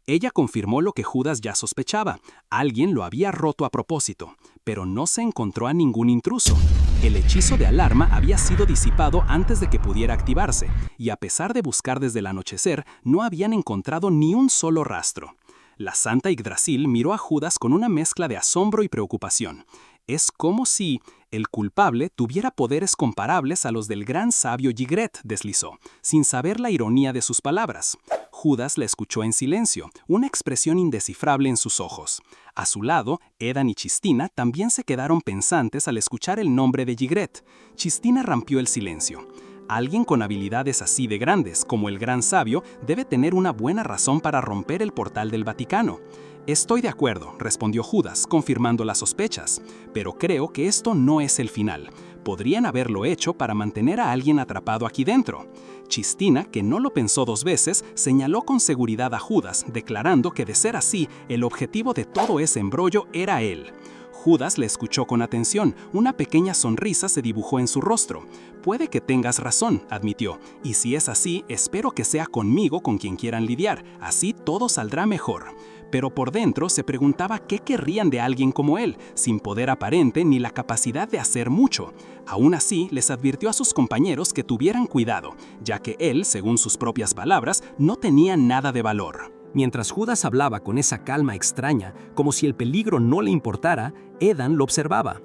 Ella confirmó lo que Judas ya sospechaba. Alguien lo había roto a propósito, pero no se encontró a ningún intruso. El hechizo de alarma había sido disipado antes de que pudiera activarse, y a pesar de buscar desde el anochecer, no habían encontrado ni un solo rastro. La Santa Yggdrasil miró a Judas con una mezcla de asombro y preocupación. Es como si el culpable tuviera poderes comparables a los del gran sabio Ygritte, deslizó, sin saber la ironía de sus palabras. Judas la escuchó en silencio, una expresión indescifrable en sus ojos. A su lado, Edan y Chistina también se quedaron pensantes al escuchar el nombre de Ygritte. Chistina rompió el silencio. Alguien con habilidades así de grandes, como el gran sabio, debe tener una buena razón para romper el portal del Vaticano. Estoy de acuerdo, respondió Judas, confirmando las sospechas, pero creo que esto no es el final. Podrían haberlo hecho para mantener a alguien atrapado aquí dentro. Chistina, que no lo pensó 2 veces, señaló con seguridad a Judas, declarando que de ser así, el objetivo de todo ese embrollo era él. Judas le escuchó con atención, una pequeña sonrisa se dibujó en su rostro. «Puede que tengas razón», admitió, «y si es así, espero que sea conmigo con quien quieran lidiar, así todo saldrá mejor». pero por dentro se preguntaba qué querrían de alguien como él, sin poder aparente ni la capacidad de hacer mucho. Aún así, les advirtió a sus compañeros que tuvieran cuidado, ya que él, según sus propias palabras, no tenía nada de valor. Mientras Judas hablaba con esa calma extraña, como si el peligro no le importara, Edan lo observaba.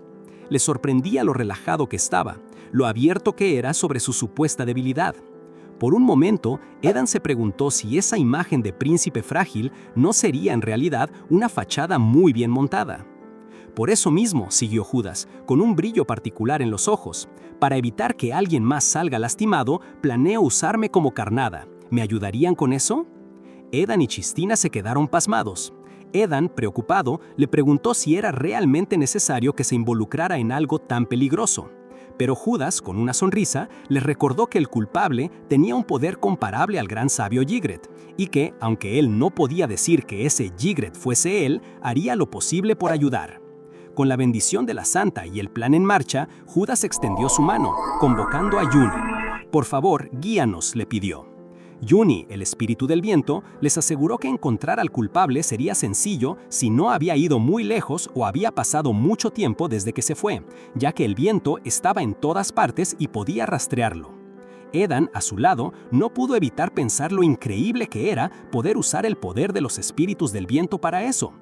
Le sorprendía lo relajado que estaba, lo abierto que era sobre su supuesta debilidad. Por un momento, Edan se preguntó si esa imagen de príncipe frágil no sería en realidad una fachada muy bien montada. Por eso mismo, siguió Judas, con un brillo particular en los ojos, para evitar que alguien más salga lastimado, planeo usarme como carnada. ¿Me ayudarían con eso? Edan y Chistina se quedaron pasmados. Edan, preocupado, le preguntó si era realmente necesario que se involucrara en algo tan peligroso. Pero Judas, con una sonrisa, les recordó que el culpable tenía un poder comparable al gran sabio Ygritte, y que, aunque él no podía decir que ese Ygritte fuese él, haría lo posible por ayudar. Con la bendición de la santa y el plan en marcha, Judas extendió su mano, convocando a Juni. «Por favor, guíanos», le pidió. Juni, el espíritu del viento, les aseguró que encontrar al culpable sería sencillo si no había ido muy lejos o había pasado mucho tiempo desde que se fue, ya que el viento estaba en todas partes y podía rastrearlo. Edan, a su lado, no pudo evitar pensar lo increíble que era poder usar el poder de los espíritus del viento para eso.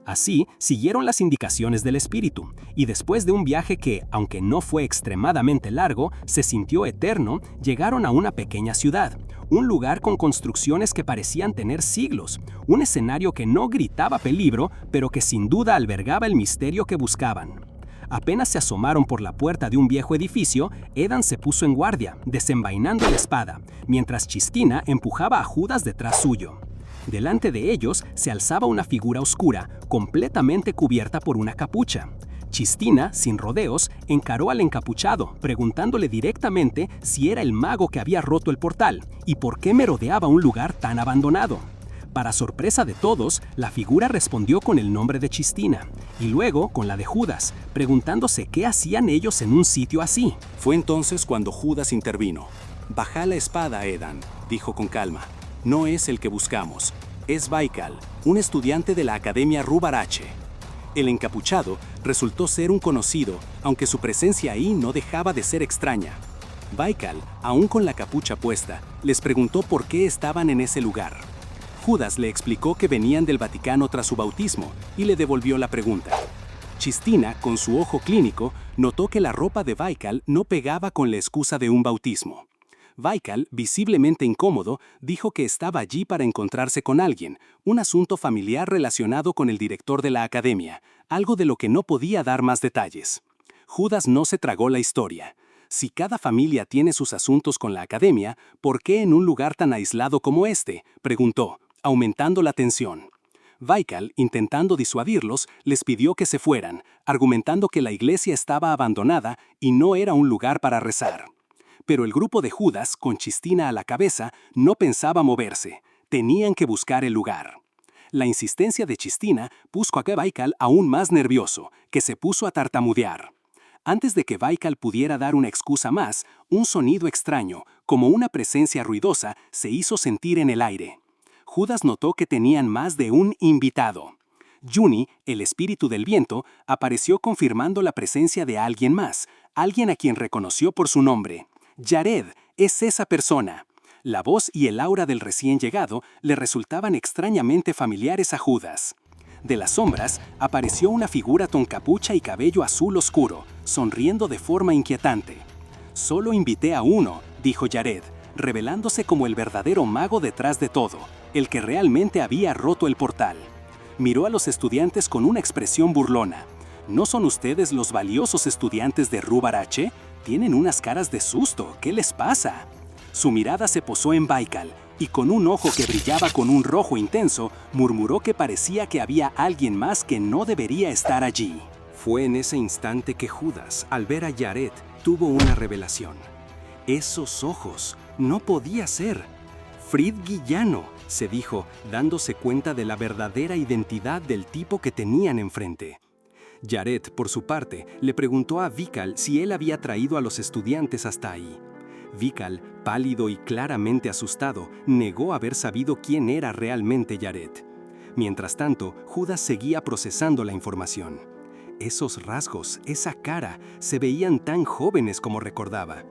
Así, siguieron las indicaciones del espíritu, y después de un viaje que, aunque no fue extremadamente largo, se sintió eterno, llegaron a una pequeña ciudad, un lugar con construcciones que parecían tener siglos, un escenario que no gritaba peligro, pero que sin duda albergaba el misterio que buscaban. Apenas se asomaron por la puerta de un viejo edificio, Edan se puso en guardia, desenvainando la espada, mientras Chistina empujaba a Judas detrás suyo. Delante de ellos se alzaba una figura oscura, completamente cubierta por una capucha. Chistina, sin rodeos, encaró al encapuchado, preguntándole directamente si era el mago que había roto el portal y por qué merodeaba un lugar tan abandonado. Para sorpresa de todos, la figura respondió con el nombre de Chistina, y luego con la de Judas, preguntándose qué hacían ellos en un sitio así. Fue entonces cuando Judas intervino. «Baja la espada, Edan», dijo con calma. «No es el que buscamos. Es Baikal, un estudiante de la Academia Rub-Arache». El encapuchado resultó ser un conocido, aunque su presencia ahí no dejaba de ser extraña. Baikal, aún con la capucha puesta, les preguntó por qué estaban en ese lugar. Judas le explicó que venían del Vaticano tras su bautismo y le devolvió la pregunta. Chistina, con su ojo clínico, notó que la ropa de Baikal no pegaba con la excusa de un bautismo. Baikal, visiblemente incómodo, dijo que estaba allí para encontrarse con alguien, un asunto familiar relacionado con el director de la academia, algo de lo que no podía dar más detalles. Judas no se tragó la historia. Si cada familia tiene sus asuntos con la academia, ¿por qué en un lugar tan aislado como este?, preguntó, aumentando la tensión. Baikal, intentando disuadirlos, les pidió que se fueran, argumentando que la iglesia estaba abandonada y no era un lugar para rezar. Pero el grupo de Judas, con Chistina a la cabeza, no pensaba moverse. Tenían que buscar el lugar. La insistencia de Chistina puso a Baikal aún más nervioso, que se puso a tartamudear. Antes de que Baikal pudiera dar una excusa más, un sonido extraño, como una presencia ruidosa, se hizo sentir en el aire. Judas notó que tenían más de un invitado. Juni, el espíritu del viento, apareció confirmando la presencia de alguien más, alguien a quien reconoció por su nombre. Jared, es esa persona. La voz y el aura del recién llegado le resultaban extrañamente familiares a Judas. De las sombras, apareció una figura con capucha y cabello azul oscuro, sonriendo de forma inquietante. «Solo invité a uno», dijo Jared, revelándose como el verdadero mago detrás de todo, el que realmente había roto el portal. Miró a los estudiantes con una expresión burlona. «¿No son ustedes los valiosos estudiantes de Rub-Arache? Tienen unas caras de susto, ¿qué les pasa?». Su mirada se posó en Baikal, y con un ojo que brillaba con un rojo intenso, murmuró que parecía que había alguien más que no debería estar allí. Fue en ese instante que Judas, al ver a Jared, tuvo una revelación. Esos ojos, no podía ser. Frid Guillano, se dijo, dándose cuenta de la verdadera identidad del tipo que tenían enfrente. Jared, por su parte, le preguntó a Baikal si él había traído a los estudiantes hasta ahí. Baikal, pálido y claramente asustado, negó haber sabido quién era realmente Jared. Mientras tanto, Judas seguía procesando la información. Esos rasgos, esa cara, se veían tan jóvenes como recordaba.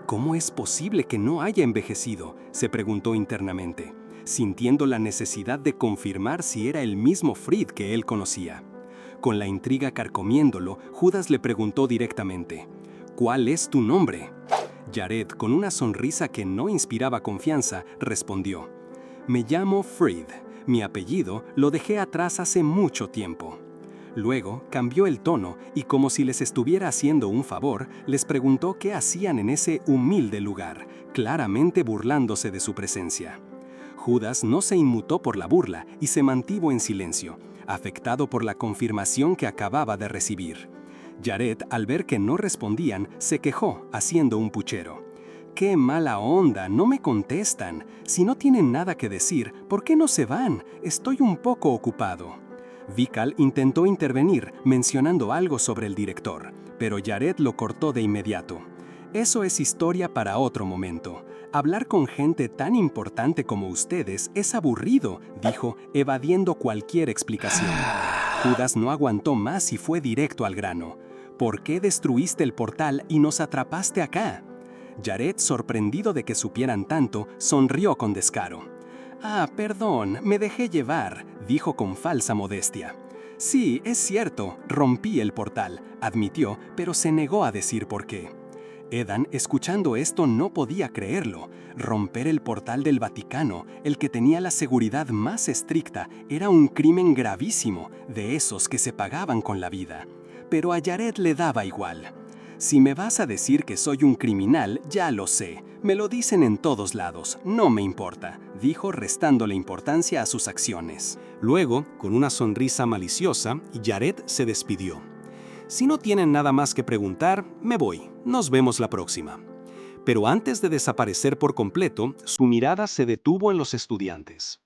¿Cómo es posible que no haya envejecido?, se preguntó internamente, sintiendo la necesidad de confirmar si era el mismo Fried que él conocía. Con la intriga carcomiéndolo, Judas le preguntó directamente, ¿cuál es tu nombre? Jared, con una sonrisa que no inspiraba confianza, respondió, me llamo Fried. Mi apellido lo dejé atrás hace mucho tiempo. Luego cambió el tono y, como si les estuviera haciendo un favor, les preguntó qué hacían en ese humilde lugar, claramente burlándose de su presencia. Judas no se inmutó por la burla y se mantuvo en silencio, afectado por la confirmación que acababa de recibir. Jared, al ver que no respondían, se quejó, haciendo un puchero. ¡Qué mala onda! No me contestan. Si no tienen nada que decir, ¿por qué no se van? Estoy un poco ocupado. Vikal intentó intervenir, mencionando algo sobre el director, pero Jared lo cortó de inmediato. Eso es historia para otro momento. Hablar con gente tan importante como ustedes es aburrido, dijo, evadiendo cualquier explicación. Judas no aguantó más y fue directo al grano. ¿Por qué destruiste el portal y nos atrapaste acá? Jared, sorprendido de que supieran tanto, sonrió con descaro. Ah, perdón, me dejé llevar, dijo con falsa modestia. Sí, es cierto, rompí el portal, admitió, pero se negó a decir por qué. Edan, escuchando esto, no podía creerlo. Romper el portal del Vaticano, el que tenía la seguridad más estricta, era un crimen gravísimo, de esos que se pagaban con la vida. Pero a Jared le daba igual. Si me vas a decir que soy un criminal, ya lo sé. Me lo dicen en todos lados, no me importa, dijo restándole importancia a sus acciones. Luego, con una sonrisa maliciosa, Jared se despidió. Si no tienen nada más que preguntar, me voy. Nos vemos la próxima. Pero antes de desaparecer por completo, su mirada se detuvo en los estudiantes.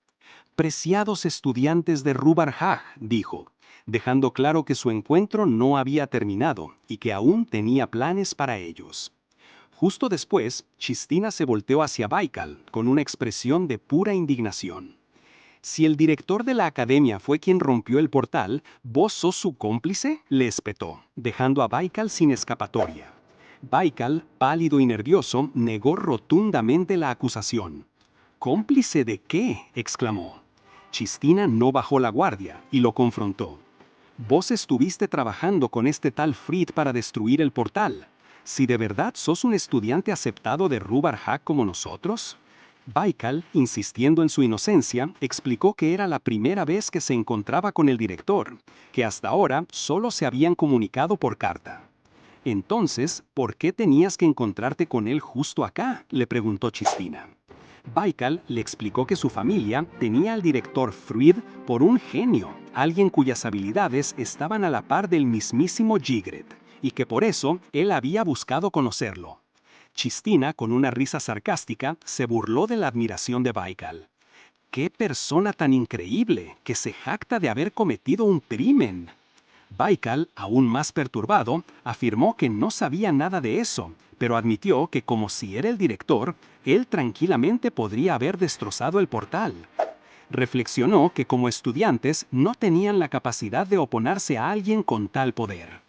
Preciados estudiantes de Rubar Hag, dijo, dejando claro que su encuentro no había terminado y que aún tenía planes para ellos. Justo después, Chistina se volteó hacia Baikal con una expresión de pura indignación. Si el director de la academia fue quien rompió el portal, ¿vos sos su cómplice?, le espetó, dejando a Baikal sin escapatoria. Baikal, pálido y nervioso, negó rotundamente la acusación. ¿Cómplice de qué?, exclamó. Chistina no bajó la guardia y lo confrontó. Vos estuviste trabajando con este tal Fried para destruir el portal. Si de verdad sos un estudiante aceptado de Rubar Hag como nosotros. Baikal, insistiendo en su inocencia, explicó que era la primera vez que se encontraba con el director, que hasta ahora solo se habían comunicado por carta. Entonces, ¿por qué tenías que encontrarte con él justo acá?, le preguntó Chistina. Baikal le explicó que su familia tenía al director Fried por un genio, alguien cuyas habilidades estaban a la par del mismísimo Jigred, y que por eso él había buscado conocerlo. Chistina, con una risa sarcástica, se burló de la admiración de Baikal. ¡Qué persona tan increíble, que se jacta de haber cometido un crimen! Baikal, aún más perturbado, afirmó que no sabía nada de eso, pero admitió que como si era el director, él tranquilamente podría haber destrozado el portal. Reflexionó que como estudiantes no tenían la capacidad de oponerse a alguien con tal poder.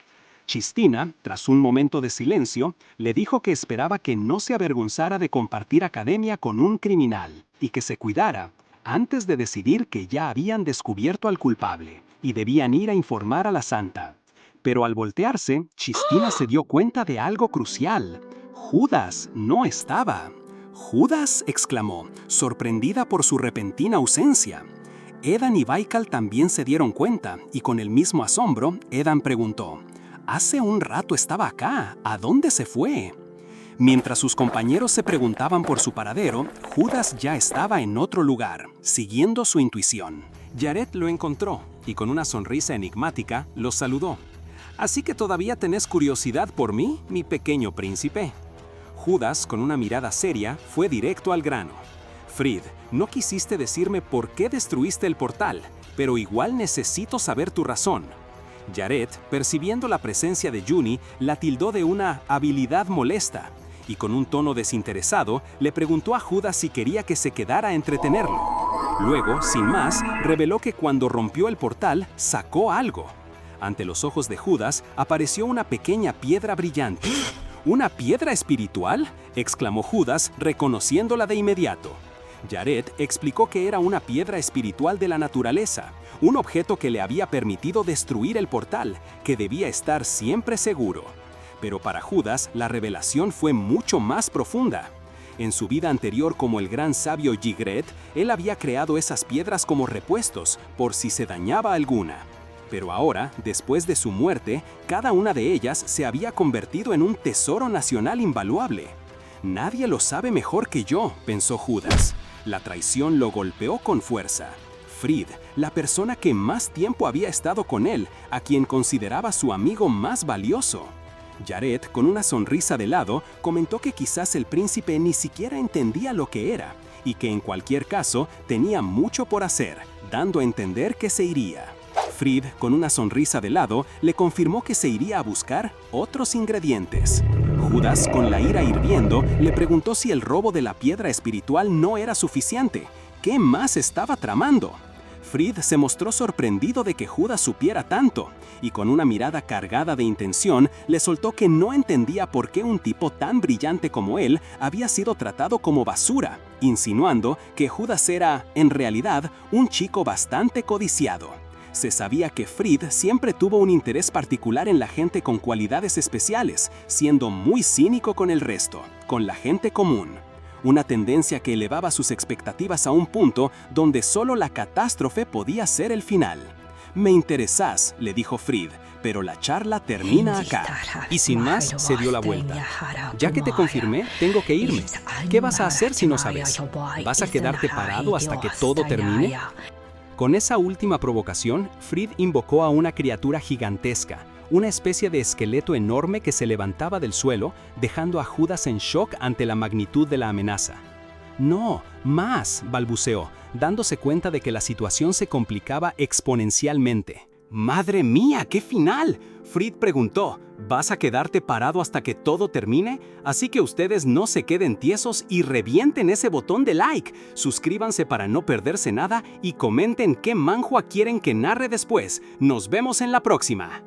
Chistina, tras un momento de silencio, le dijo que esperaba que no se avergonzara de compartir academia con un criminal y que se cuidara antes de decidir que ya habían descubierto al culpable y debían ir a informar a la santa. Pero al voltearse, Chistina se dio cuenta de algo crucial. Judas no estaba. «¿Judas?», exclamó, sorprendida por su repentina ausencia. Edan y Baikal también se dieron cuenta, y con el mismo asombro, Edan preguntó, «Hace un rato estaba acá, ¿a dónde se fue?». Mientras sus compañeros se preguntaban por su paradero, Judas ya estaba en otro lugar, siguiendo su intuición. Jared lo encontró, y con una sonrisa enigmática, lo saludó. «¿Así que todavía tenés curiosidad por mí, mi pequeño príncipe?». Judas, con una mirada seria, fue directo al grano. «Fried, no quisiste decirme por qué destruiste el portal, pero igual necesito saber tu razón». Jared, percibiendo la presencia de Juni, la tildó de una habilidad molesta, y con un tono desinteresado, le preguntó a Judas si quería que se quedara a entretenerlo. Luego, sin más, reveló que cuando rompió el portal, sacó algo. Ante los ojos de Judas, apareció una pequeña piedra brillante. ¿Una piedra espiritual?, exclamó Judas, reconociéndola de inmediato. Jared explicó que era una piedra espiritual de la naturaleza, un objeto que le había permitido destruir el portal, que debía estar siempre seguro. Pero para Judas, la revelación fue mucho más profunda. En su vida anterior como el gran sabio Ygritte, él había creado esas piedras como repuestos, por si se dañaba alguna. Pero ahora, después de su muerte, cada una de ellas se había convertido en un tesoro nacional invaluable. Nadie lo sabe mejor que yo, pensó Judas. La traición lo golpeó con fuerza. Fried, la persona que más tiempo había estado con él, a quien consideraba su amigo más valioso. Jared, con una sonrisa de lado, comentó que quizás el príncipe ni siquiera entendía lo que era, y que en cualquier caso tenía mucho por hacer, dando a entender que se iría. Fried, con una sonrisa de lado, le confirmó que se iría a buscar otros ingredientes. Judas, con la ira hirviendo, le preguntó si el robo de la piedra espiritual no era suficiente. ¿Qué más estaba tramando? Fried se mostró sorprendido de que Judas supiera tanto, y con una mirada cargada de intención, le soltó que no entendía por qué un tipo tan brillante como él había sido tratado como basura, insinuando que Judas era, en realidad, un chico bastante codiciado. Se sabía que Fried siempre tuvo un interés particular en la gente con cualidades especiales, siendo muy cínico con el resto, con la gente común. Una tendencia que elevaba sus expectativas a un punto donde solo la catástrofe podía ser el final. «Me interesás», le dijo Fried, «pero la charla termina acá». Y sin más, se dio la vuelta. «Ya que te confirmé, tengo que irme. ¿Qué vas a hacer si no sabes? ¿Vas a quedarte parado hasta que todo termine?». Con esa última provocación, Fried invocó a una criatura gigantesca, una especie de esqueleto enorme que se levantaba del suelo, dejando a Judas en shock ante la magnitud de la amenaza. «No, más», balbuceó, dándose cuenta de que la situación se complicaba exponencialmente. «¡Madre mía, qué final!», Fried preguntó. «¿Vas a quedarte parado hasta que todo termine? Así que ustedes no se queden tiesos y revienten ese botón de like. Suscríbanse para no perderse nada y comenten qué manhwa quieren que narre después. Nos vemos en la próxima».